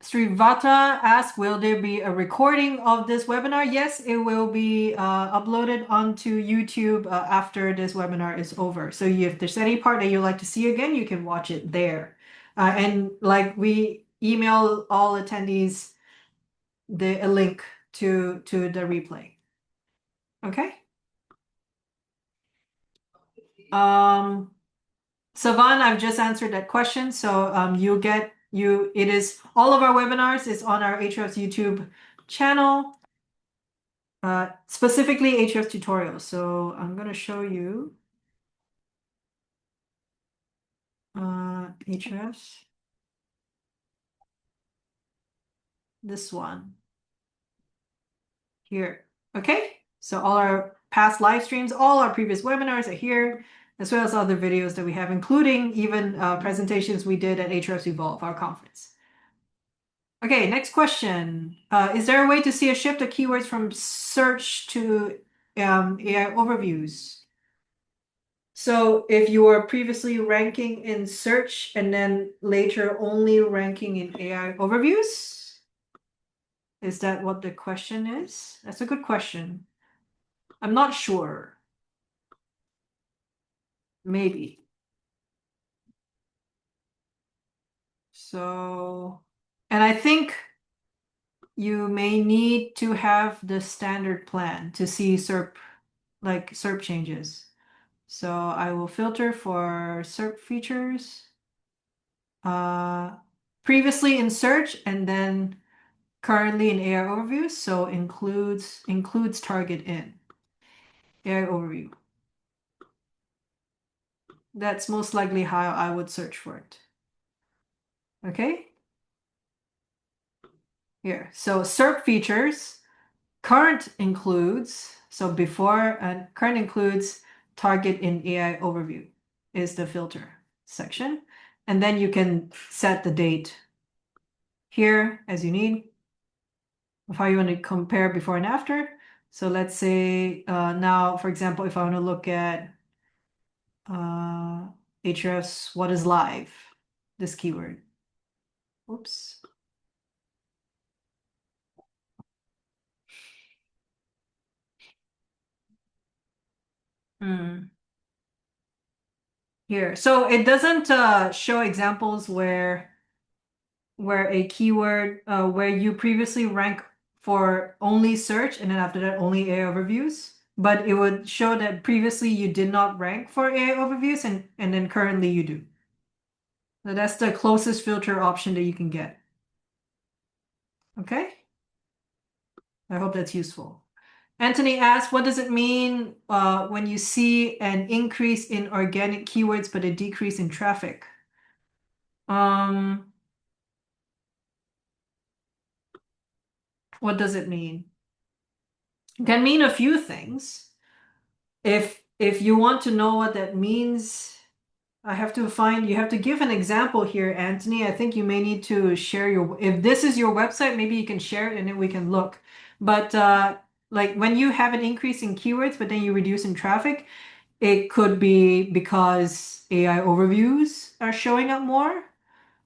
Srivata asked, will there be a recording of this webinar? Yes, it will be uploaded onto YouTube after this webinar is over. So if there's any part that you'd like to see again, you can watch it there. And like we email all attendees a link to the replay. Okay. Savan, I've just answered that question. So it is all of our webinars is on our Ahrefs YouTube channel, specifically Ahrefs tutorials. So I'm going to show you Ahrefs, this one here. Okay, so all our past live streams, all our previous webinars are here, as well as other videos that we have, including even presentations we did at Ahrefs Evolve, our conference. Okay, next question. Is there a way to see a shift of keywords from search to AI overviews? So if you were previously ranking in search and then later only ranking in AI overviews, is that what the question is? That's a good question. I'm not sure. Maybe. So, and I think you may need to have the standard plan to see SERP, like SERP changes. So I will filter for SERP features. Previously in search and then currently in AI overview. So includes target in AI overview. That's most likely how I would search for it. Okay. Here. So SERP features, current includes, so before and current includes target in AI overview is the filter section. And then you can set the date here as you need of how you want to compare before and after. So let's say now, for example, if I want to look at Ahrefs, what is live? This keyword. Oops. Here. So it doesn't show examples where a keyword where you previously rank for only search and then after that only AI overviews, but it would show that previously you did not rank for AI overviews and then currently you do. So that's the closest filter option that you can get. Okay? I hope that's useful. Anthony asked, what does it mean when you see an increase in organic keywords but a decrease in traffic? What does it mean? It can mean a few things. If you want to know what that means, you have to give an example here, Anthony. I think you may need to share if this is your website, maybe you can share it and then we can look. But like when you have an increase in keywords, but then you reduce in traffic, it could be because AI overviews are showing up more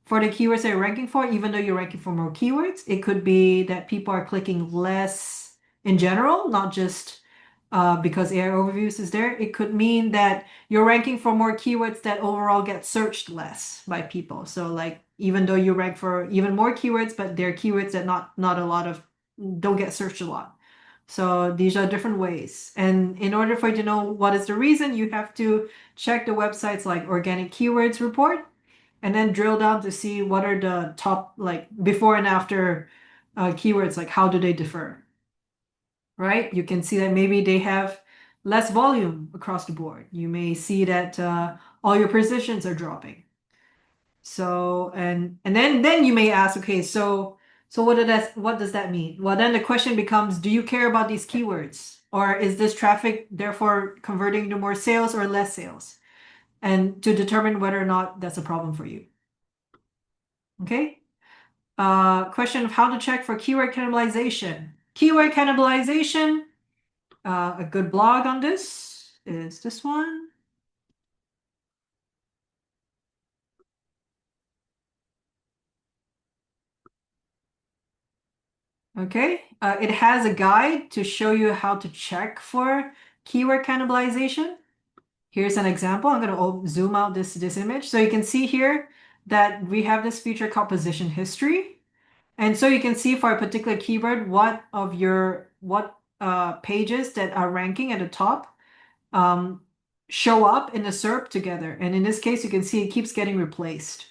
for the keywords that you're ranking for, even though you're ranking for more keywords. It could be that people are clicking less in general, not just because AI overviews is there. It could mean that you're ranking for more keywords that overall get searched less by people. So like even though you rank for even more keywords, but they're keywords that not a lot of don't get searched a lot. So these are different ways. And in order for you to know what is the reason, you have to check the websites like Organic Keywords Report. and then drill down to see what are the top, like before and after keywords, like how do they differ, right? You can see that maybe they have less volume across the board. You may see that all your positions are dropping. So and then you may ask, okay, so what does that mean? Well, then the question becomes, do you care about these keywords? Or is this traffic therefore converting to more sales or less sales? And to determine whether or not that's a problem for you. Okay? Question of how to check for keyword cannibalization. Keyword cannibalization, a good blog on this is this one. Okay, it has a guide to show you how to check for keyword cannibalization. Here's an example. I'm going to zoom out this image. So you can see here that we have this feature called position history. And so you can see for a particular keyword, what pages that are ranking at the top um, show up in the SERP together. And in this case, you can see it keeps getting replaced.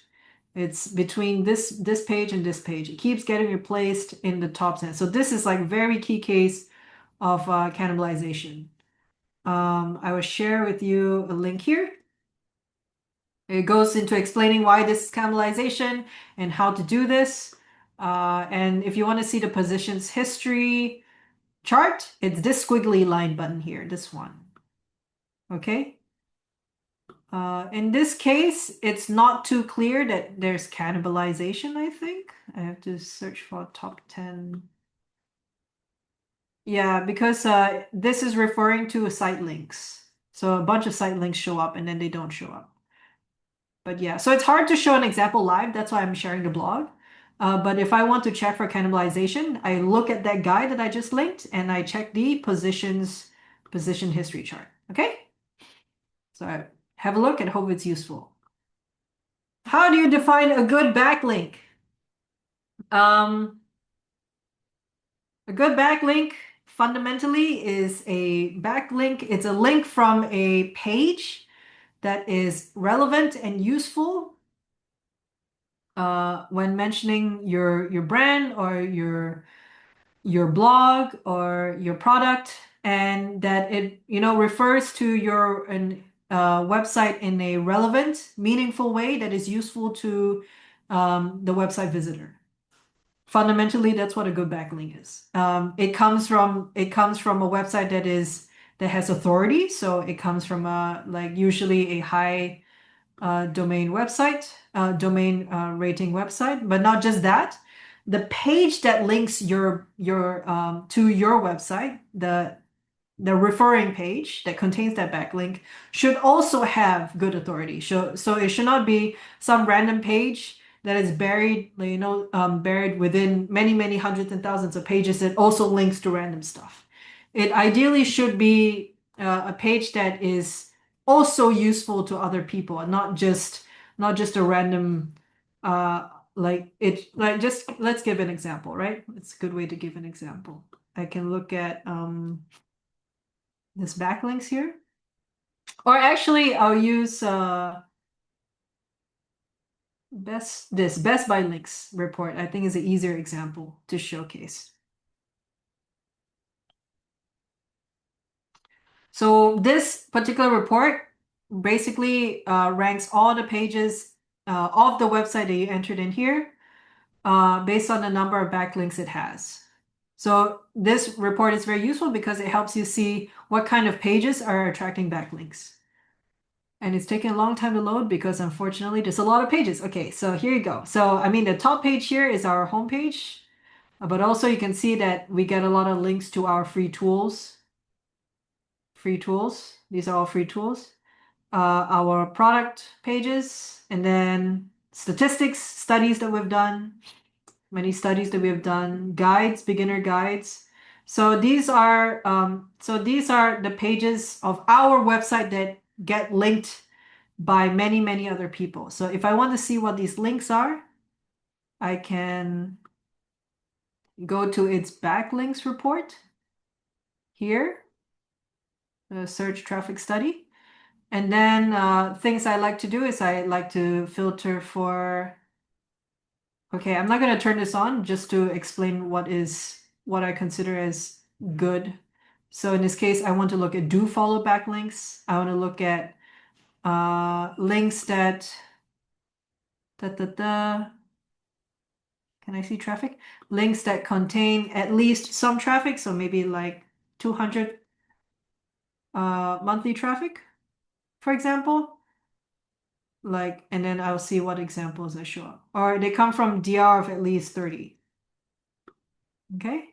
It's between this page and this page. It keeps getting replaced in the top 10. So this is like very key case of cannibalization. I will share with you a link here. It goes into explaining why this is cannibalization and how to do this. And if you want to see the positions history chart, it's this squiggly line button here, this one. Okay. In this case, it's not too clear that there's cannibalization, I think. I have to search for top 10. Yeah, because this is referring to site links. So a bunch of site links show up and then they don't show up. But yeah, so it's hard to show an example live. That's why I'm sharing the blog. But if I want to check for cannibalization, I look at that guide that I just linked and I check the position history chart. Okay? So have a look and hope it's useful. How do you define a good backlink? Um, a good backlink fundamentally is a backlink. It's a link from a page that is relevant and useful when mentioning your brand or your blog or your product, and that it refers to your website in a relevant, meaningful way that is useful to the website visitor. Fundamentally, that's what a good backlink is. It comes from a website that has authority, so it comes from like usually a high domain website, domain rating website, but not just that. The page that links your to your website, the referring page that contains that backlink should also have good authority. So it should not be some random page that is buried, buried within many, many hundreds and thousands of pages that also links to random stuff. It ideally should be a page that is also useful to other people, and not just a random just let's give an example, right? It's a good way to give an example. I can look at this backlinks here. Or actually, I'll use Best by links report. I think is an easier example to showcase. So this particular report basically ranks all the pages of the website that you entered in here based on the number of backlinks it has. So this report is very useful because it helps you see what kind of pages are attracting backlinks. And it's taking a long time to load because unfortunately there's a lot of pages. Okay, so here you go. So I mean the top page here is our home page, but also you can see that we get a lot of links to our free tools. Free tools. These are all free tools. Our product pages, and then statistics, studies that we've done, many studies that we have done, guides, beginner guides. So these are the pages of our website that get linked by many, many other people. So if I want to see what these links are, I can go to its backlinks report here, search traffic study. And then things I like to do is I like to filter for, okay, I'm not going to turn this on just to explain what I consider as good. So in this case, I want to look at do follow backlinks. I want to look at links that da, da, da. Can I see traffic? Links that contain at least some traffic, so maybe like 200 monthly traffic, for example. Like, and then I'll see what examples that show up. Or they come from DR of at least 30. Okay.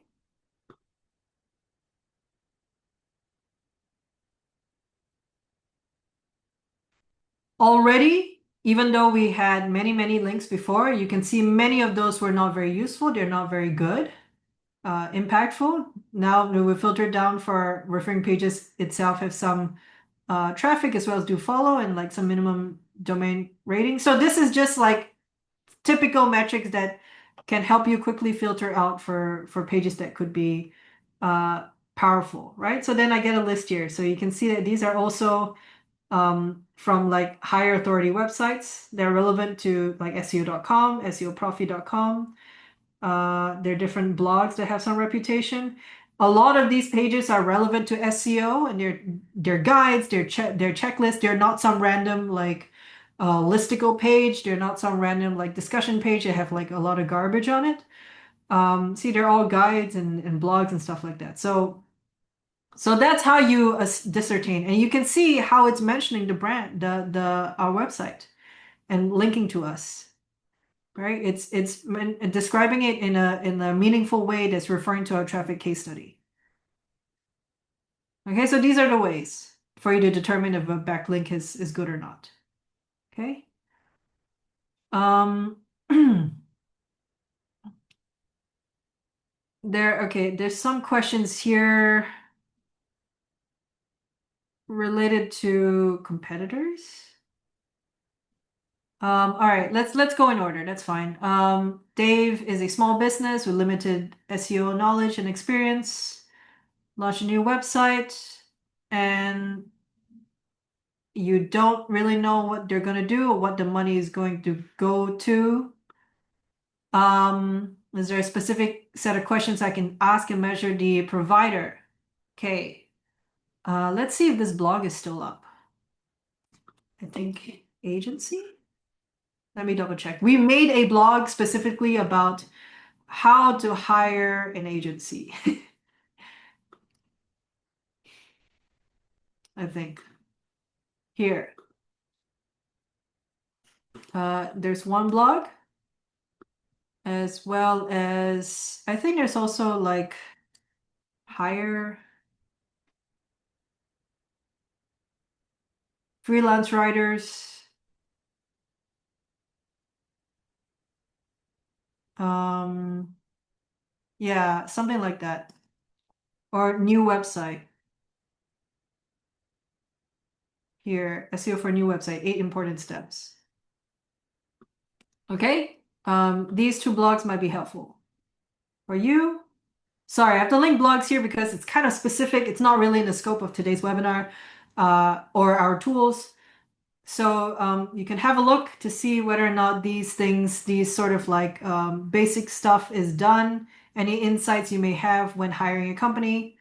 Already, even though we had many, many links before, you can see many of those were not very useful. They're not very good, impactful. Now we filtered down for referring pages itself have some traffic as well as do follow and like some minimum domain rating. So this is just like typical metrics that can help you quickly filter out for pages that could be powerful, right? So then I get a list here. So you can see that these are also from like higher authority websites. They're relevant to like SEO.com, SEOprofi.com. There are different blogs that have some reputation. A lot of these pages are relevant to SEO and they're guides, they're checklists. They're not some random like listicle page. They're not some random like discussion page that have like a lot of garbage on it. See, they're all guides and blogs and stuff like that. So that's how you discertain, and you can see how it's mentioning the brand, the our website, and linking to us, right? It's describing it in a meaningful way that's referring to our traffic case study. Okay, so these are the ways for you to determine if a backlink is good or not. Okay. Um, there's some questions here related to competitors. All right, let's go in order. That's fine. Dave is a small business with limited SEO knowledge and experience. Launch a new website, and you don't really know what they're gonna do or what the money is going to go to. Is there a specific set of questions I can ask and measure the provider? Okay. Let's see if this blog is still up. I think agency. Let me double check. We made a blog specifically about how to hire an agency, I think. Here. There's one blog, as well as I think there's also like hire freelance writers. Um, yeah, something like that. Or new website. Here, SEO for new website, 8 important steps. Okay, these two blogs might be helpful for you. Sorry, I have to link blogs here because it's kind of specific. It's not really in the scope of today's webinar or our tools. So you can have a look to see whether or not these things, these sort of like basic stuff is done. Any insights you may have when hiring a company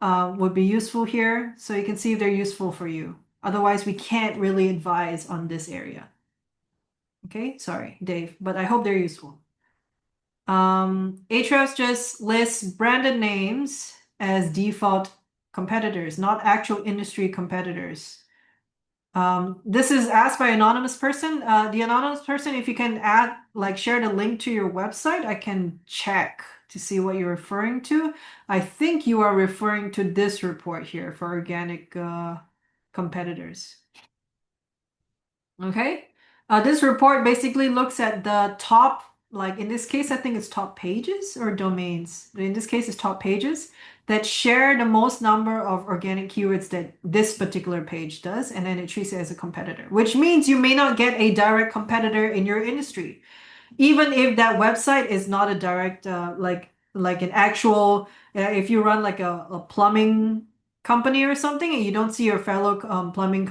would be useful here. So you can see if they're useful for you. Otherwise, we can't really advise on this area. Okay, sorry, Dave, but I hope they're useful. Ahrefs just lists branded names as default competitors, not actual industry competitors. This is asked by an anonymous person. The anonymous person, if you can add, like share the link to your website, I can check to see what you're referring to. I think you are referring to this report here for organic competitors. Okay. This report basically looks at the top, like in this case, I think it's top pages or domains. In this case, it's top pages that share the most number of organic keywords that this particular page does, and then it treats it as a competitor, which means you may not get a direct competitor in your industry. Even if that website is not a direct, like an actual, if you run like a plumbing company or something and you don't see your fellow plumbing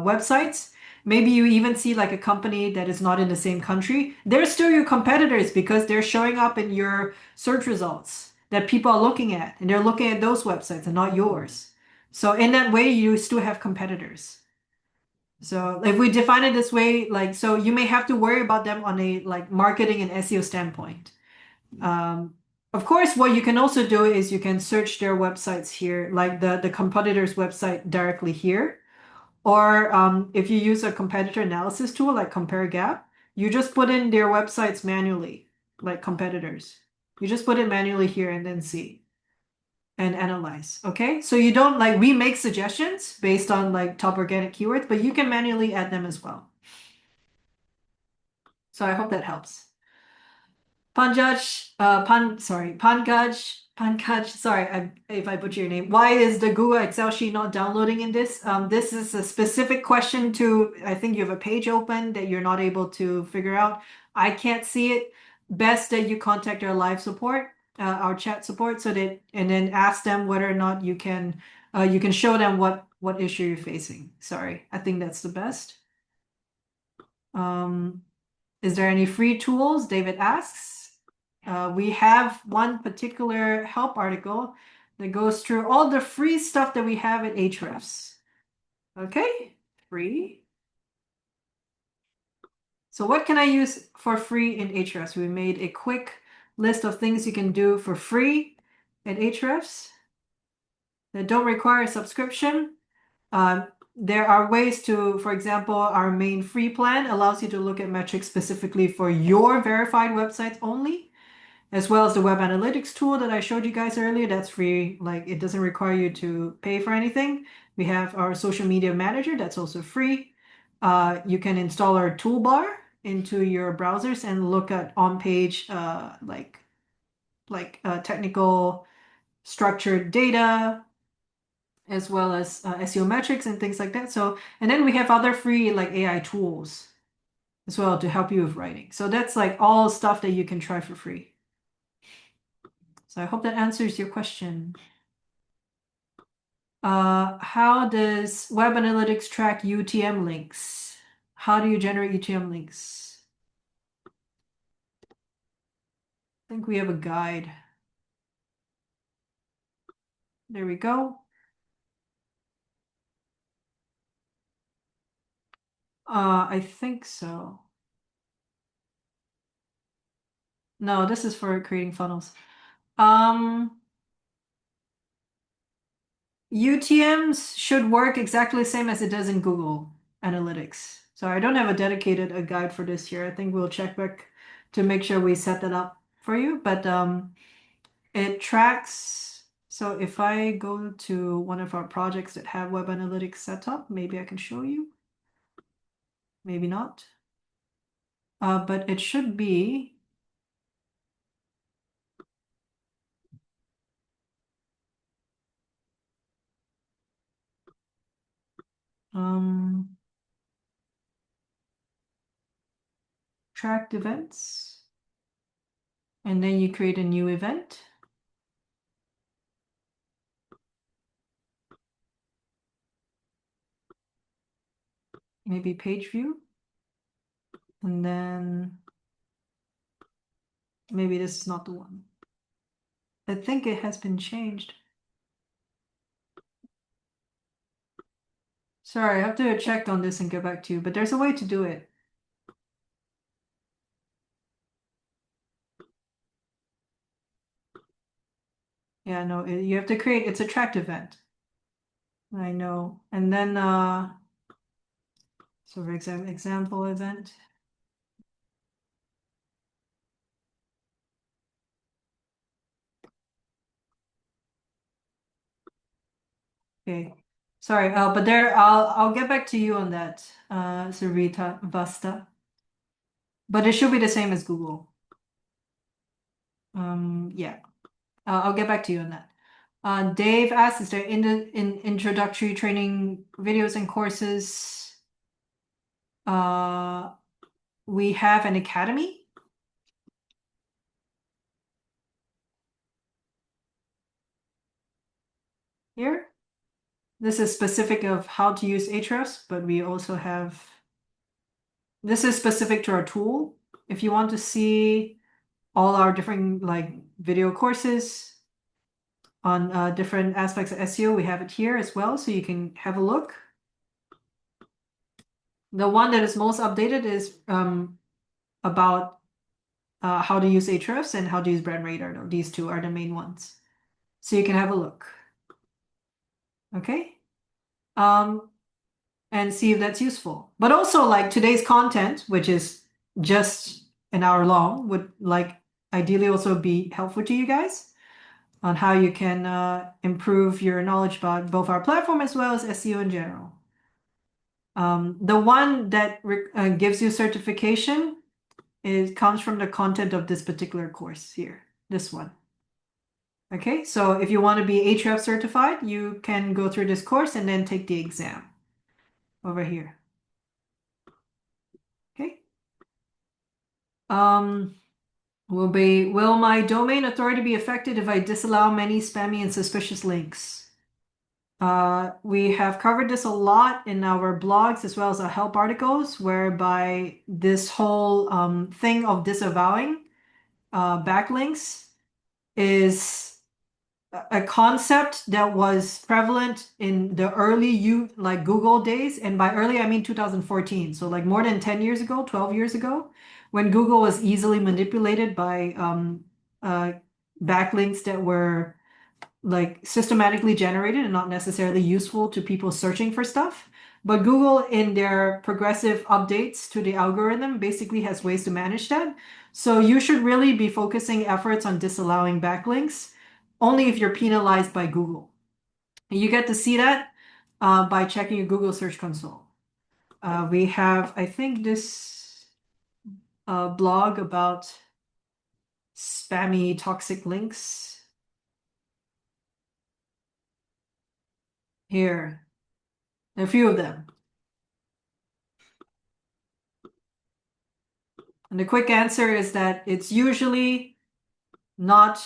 websites, maybe you even see like a company that is not in the same country, they're still your competitors because they're showing up in your search results that people are looking at, and they're looking at those websites and not yours. So in that way, you still have competitors. So if we define it this way, like, so you may have to worry about them on a like marketing and SEO standpoint. Um, of course, what you can also do is you can search their websites here, like the competitor's website directly here. Or if you use a competitor analysis tool like Compare Gap, you just put in their websites manually, like competitors. You just put it manually here and then see and analyze. Okay, so you don't like we make suggestions based on like top organic keywords, but you can manually add them as well. So I hope that helps. Pankaj, sorry if I butcher your name. Why is the Google Excel sheet not downloading in this? This is a specific question to, I think you have a page open that you're not able to figure out. I can't see it. Best that you contact our live support, our chat support, so that, and then ask them whether or not you can show them what issue you're facing. Sorry, I think that's the best. Um, is there any free tools? David asks. We have one particular help article that goes through all the free stuff that we have at Ahrefs. Okay, free. So what can I use for free in Ahrefs? We made a quick list of things you can do for free at Ahrefs that don't require a subscription. There are ways to, for example, our main free plan allows you to look at metrics specifically for your verified websites only, as well as the web analytics tool that I showed you guys earlier. That's free. Like it doesn't require you to pay for anything. We have our social media manager that's also free. You can install our toolbar into your browsers and look at on-page technical structured data, as well as SEO metrics and things like that. So, and then we have other free like AI tools as well to help you with writing. So that's like all stuff that you can try for free. So I hope that answers your question. How does Web Analytics track UTM links? How do you generate UTM links? I think we have a guide. There we go. I think so. No, this is for creating funnels. UTMs should work exactly the same as it does in Google Analytics. So I don't have a dedicated guide for this here. I think we'll check back to make sure we set that up for you. But it tracks. So if I go to one of our projects that have web analytics set up, maybe I can show you. Maybe not. But it should be. Tracked events. And then you create a new event. Maybe page view. And then maybe this is not the one. I think it has been changed. Sorry, I have to check on this and get back to you, but there's a way to do it. Yeah, no, you have to create, it's a tracked event. I know. And then, so for example event. Okay. Sorry, but there, I'll get back to you on that, Sarita Vasta. But it should be the same as Google. Yeah. I'll get back to you on that. Dave asked, is there in introductory training videos and courses? We have an academy here. This is specific of how to use Ahrefs, but we also have, this is specific to our tool. If you want to see all our different like video courses on different aspects of SEO, we have it here as well, so you can have a look. The one that is most updated is about how to use Ahrefs and how to use Brand Radar. These two are the main ones. So you can have a look. Okay? And see if that's useful. But also like today's content, which is just an hour long, would like ideally also be helpful to you guys on how you can improve your knowledge about both our platform as well as SEO in general. The one that gives you certification comes from the content of this particular course here, this one. Okay, so if you want to be Ahrefs certified, you can go through this course and then take the exam over here. Okay. Will my domain authority be affected if I disallow many spammy and suspicious links? We have covered this a lot in our blogs as well as our help articles, whereby this whole thing of disavowing backlinks is a concept that was prevalent in the early like Google days, and by early I mean 2014, so like more than 10 years ago, 12 years ago, when Google was easily manipulated by backlinks that were like systematically generated and not necessarily useful to people searching for stuff. But Google, in their progressive updates to the algorithm, basically has ways to manage that. So you should really be focusing efforts on disallowing backlinks only if you're penalized by Google. And you get to see that by checking your Google Search Console. We have, I think, this blog about spammy toxic links. Here, a few of them. And the quick answer is that it's usually not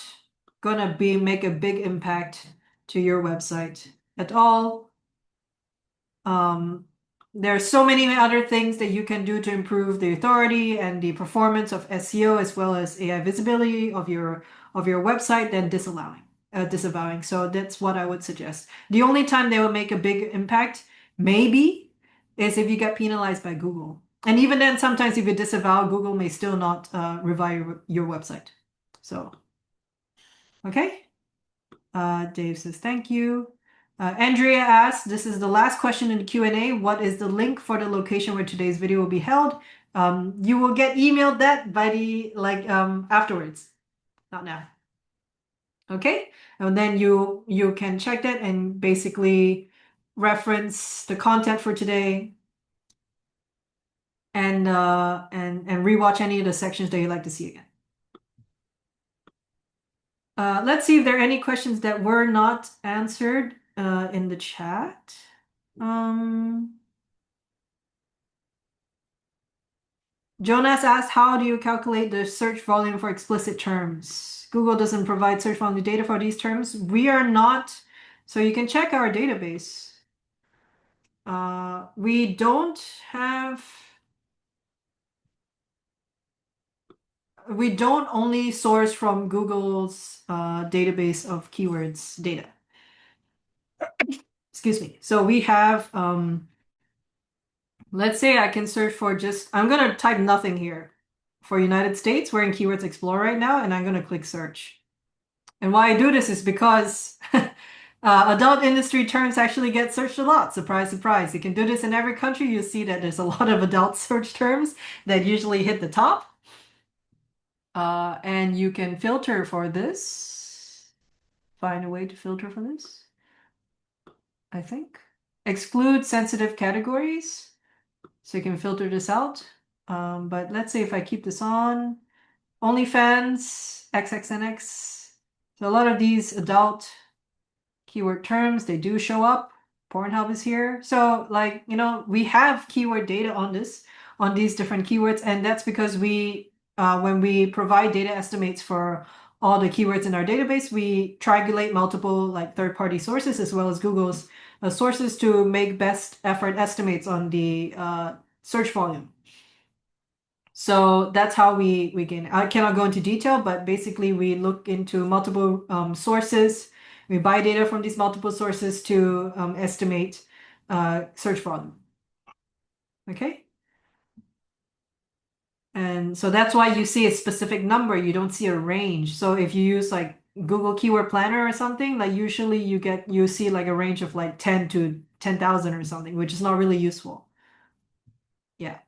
gonna make a big impact to your website at all. There are so many other things that you can do to improve the authority and the performance of SEO as well as AI visibility of your website than disavowing. So that's what I would suggest. The only time they will make a big impact, maybe, is if you get penalized by Google. And even then, sometimes if you disavow, Google may still not review your website. So, okay. Dave says, thank you. Andrea asks, this is the last question in the Q&A. What is the link for the location where today's video will be held? You will get emailed that by the, afterwards, not now. Okay, and then you can check that and basically reference the content for today and rewatch any of the sections that you'd like to see again. Let's see if there are any questions that were not answered in the chat. Jonas asked, how do you calculate the search volume for explicit terms? Google doesn't provide search volume data for these terms. We are not, so you can check our database. We don't only source from Google's database of keywords data. Excuse me. So we have, let's say I can search for I'm going to type nothing here for United States. We're in Keywords Explorer right now, and I'm going to click search. And why I do this is because adult industry terms actually get searched a lot. Surprise, surprise. You can do this in every country. You'll see that there's a lot of adult search terms that usually hit the top. And you can filter for this. Find a way to filter for this, I think. Exclude sensitive categories. So you can filter this out. But let's say if I keep this on, OnlyFans, XXNX. So a lot of these adult keyword terms, they do show up. Pornhub is here. So like, we have keyword data on these different keywords. And that's because when we provide data estimates for all the keywords in our database, we triangulate multiple like third-party sources as well as Google's sources to make best effort estimates on the search volume. So that's how we gain. I cannot go into detail, but basically we look into multiple sources. We buy data from these multiple sources to estimate search volume. Okay. And so that's why you see a specific number, you don't see a range. So if you use like Google Keyword Planner or something, like usually you see like a range of like 10 to 10,000 or something, which is not really useful. Yeah.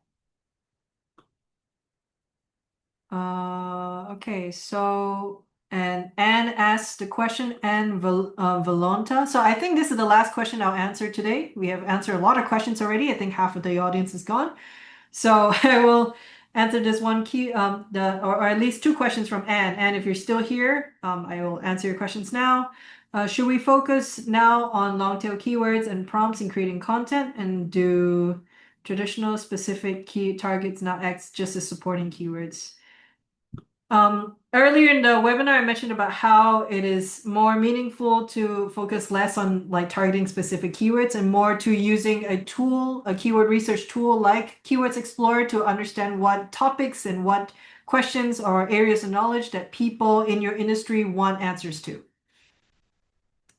Okay, so and Anne asked the question and Volonta. So I think this is the last question I'll answer today. We have answered a lot of questions already. I think half of the audience is gone. So I will answer this one key, or at least two questions from Anne. Anne, if you're still here, I will answer your questions now. Should we focus now on long tail keywords and prompts in creating content and do traditional specific key targets, not X, just as supporting keywords? Earlier in the webinar, I mentioned about how it is more meaningful to focus less on like targeting specific keywords and more to using a tool, a keyword research tool like Keywords Explorer to understand what topics and what questions or areas of knowledge that people in your industry want answers to,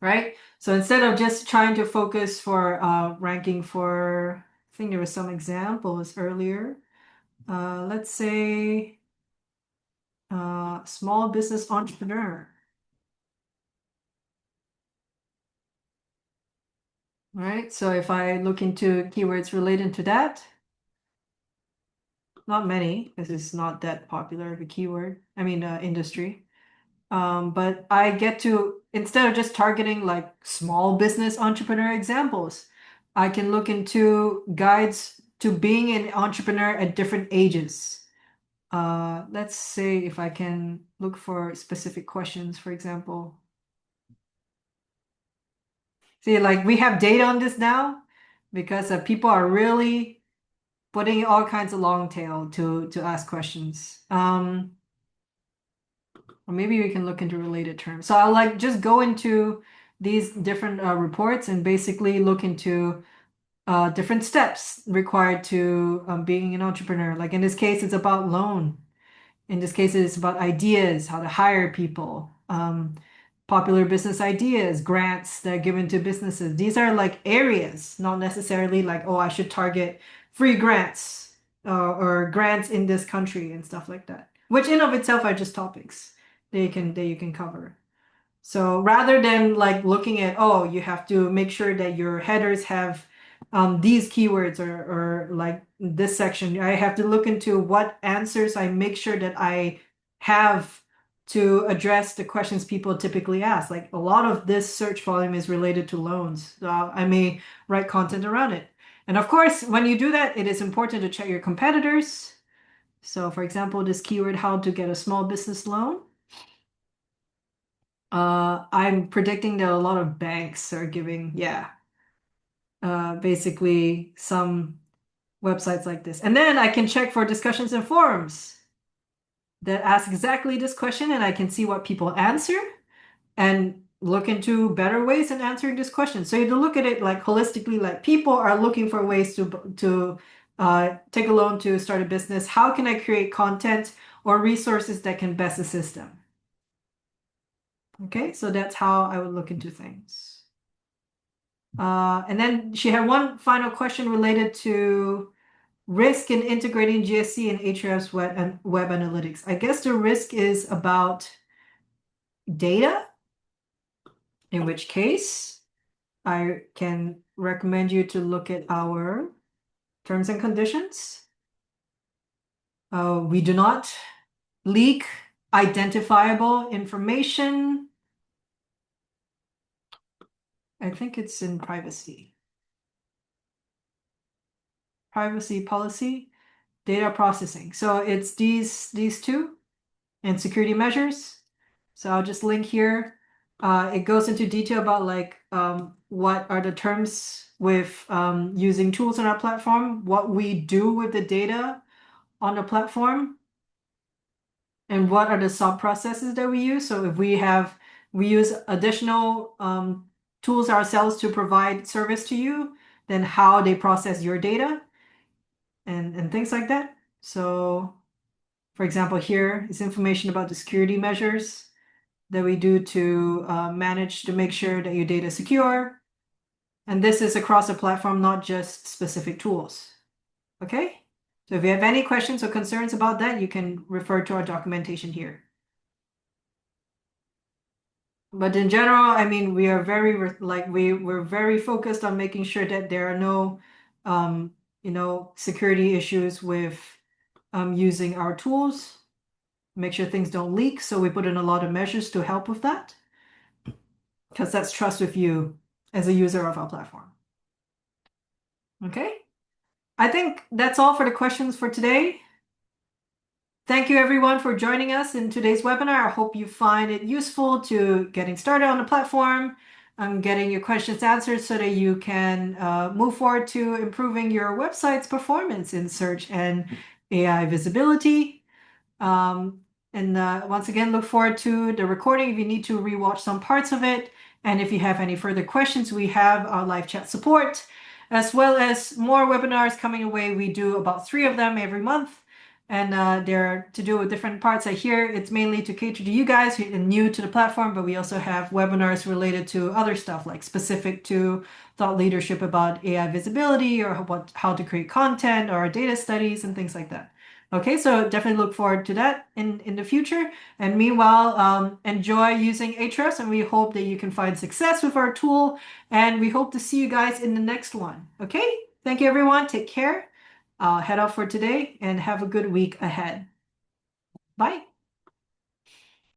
right? So instead of just trying to focus for ranking for, I think there was some examples earlier. Let's say small business entrepreneur. Right, so if I look into keywords related to that, not many, because it's not that popular of a keyword, I mean, industry. But I get to, instead of just targeting like small business entrepreneur examples, I can look into guides to being an entrepreneur at different ages. Let's say if I can look for specific questions, for example. See, like we have data on this now because people are really putting all kinds of long tail to ask questions. Or maybe we can look into related terms. So I'll like just go into these different reports and basically look into different steps required to being an entrepreneur. Like in this case, it's about loan. In this case, it's about ideas, how to hire people, popular business ideas, grants that are given to businesses. These are like areas, not necessarily like, oh, I should target free grants or grants in this country and stuff like that, which in of itself are just topics that you can cover. So rather than like looking at, oh, you have to make sure that your headers have these keywords or like this section, I have to look into what answers I make sure that I have to address the questions people typically ask. Like a lot of this search volume is related to loans. So I may write content around it. And of course, when you do that, it is important to check your competitors. So for example, this keyword, how to get a small business loan. I'm predicting that a lot of banks are giving, yeah, basically some websites like this. And then I can check for discussions and forums that ask exactly this question, and I can see what people answer and look into better ways in answering this question. So you have to look at it like holistically, like people are looking for ways to take a loan to start a business. How can I create content or resources that can best assist them? Okay, so that's how I would look into things. And then she had one final question related to risk in integrating GSC and Ahrefs web analytics. I guess the risk is about data, in which case I can recommend you to look at our terms and conditions. We do not leak identifiable information. I think it's in privacy policy, data processing. So it's these two and security measures. So I'll just link here. It goes into detail about like what are the terms with using tools on our platform, what we do with the data on the platform, and what are the sub processes that we use. So if we use additional tools ourselves to provide service to you, then how they process your data and things like that. So, for example, here is information about the security measures that we do to manage to make sure that your data is secure. And this is across the platform, not just specific tools. Okay? So if you have any questions or concerns about that, you can refer to our documentation here. But in general, I mean, we are very we're very focused on making sure that there are no security issues with using our tools, make sure things don't leak. So we put in a lot of measures to help with that, because that's trust with you as a user of our platform. Okay, I think that's all for the questions for today. Thank you everyone for joining us in today's webinar. I hope you find it useful to getting started on the platform, getting your questions answered so that you can move forward to improving your website's performance in search and AI visibility. And once again, look forward to the recording if you need to rewatch some parts of it. And if you have any further questions, we have our live chat support, as well as more webinars coming away. We do about 3 of them every month. And they're to do with different parts. I hear it's mainly to cater to you guys who are new to the platform, but we also have webinars related to other stuff, like specific to thought leadership about AI visibility, or how to create content, or data studies and things like that. Okay, so definitely look forward to that in the future. And meanwhile, enjoy using Ahrefs, and we hope that you can find success with our tool. And we hope to see you guys in the next one. Okay, thank you everyone. Take care. Head off for today and have a good week ahead. Bye.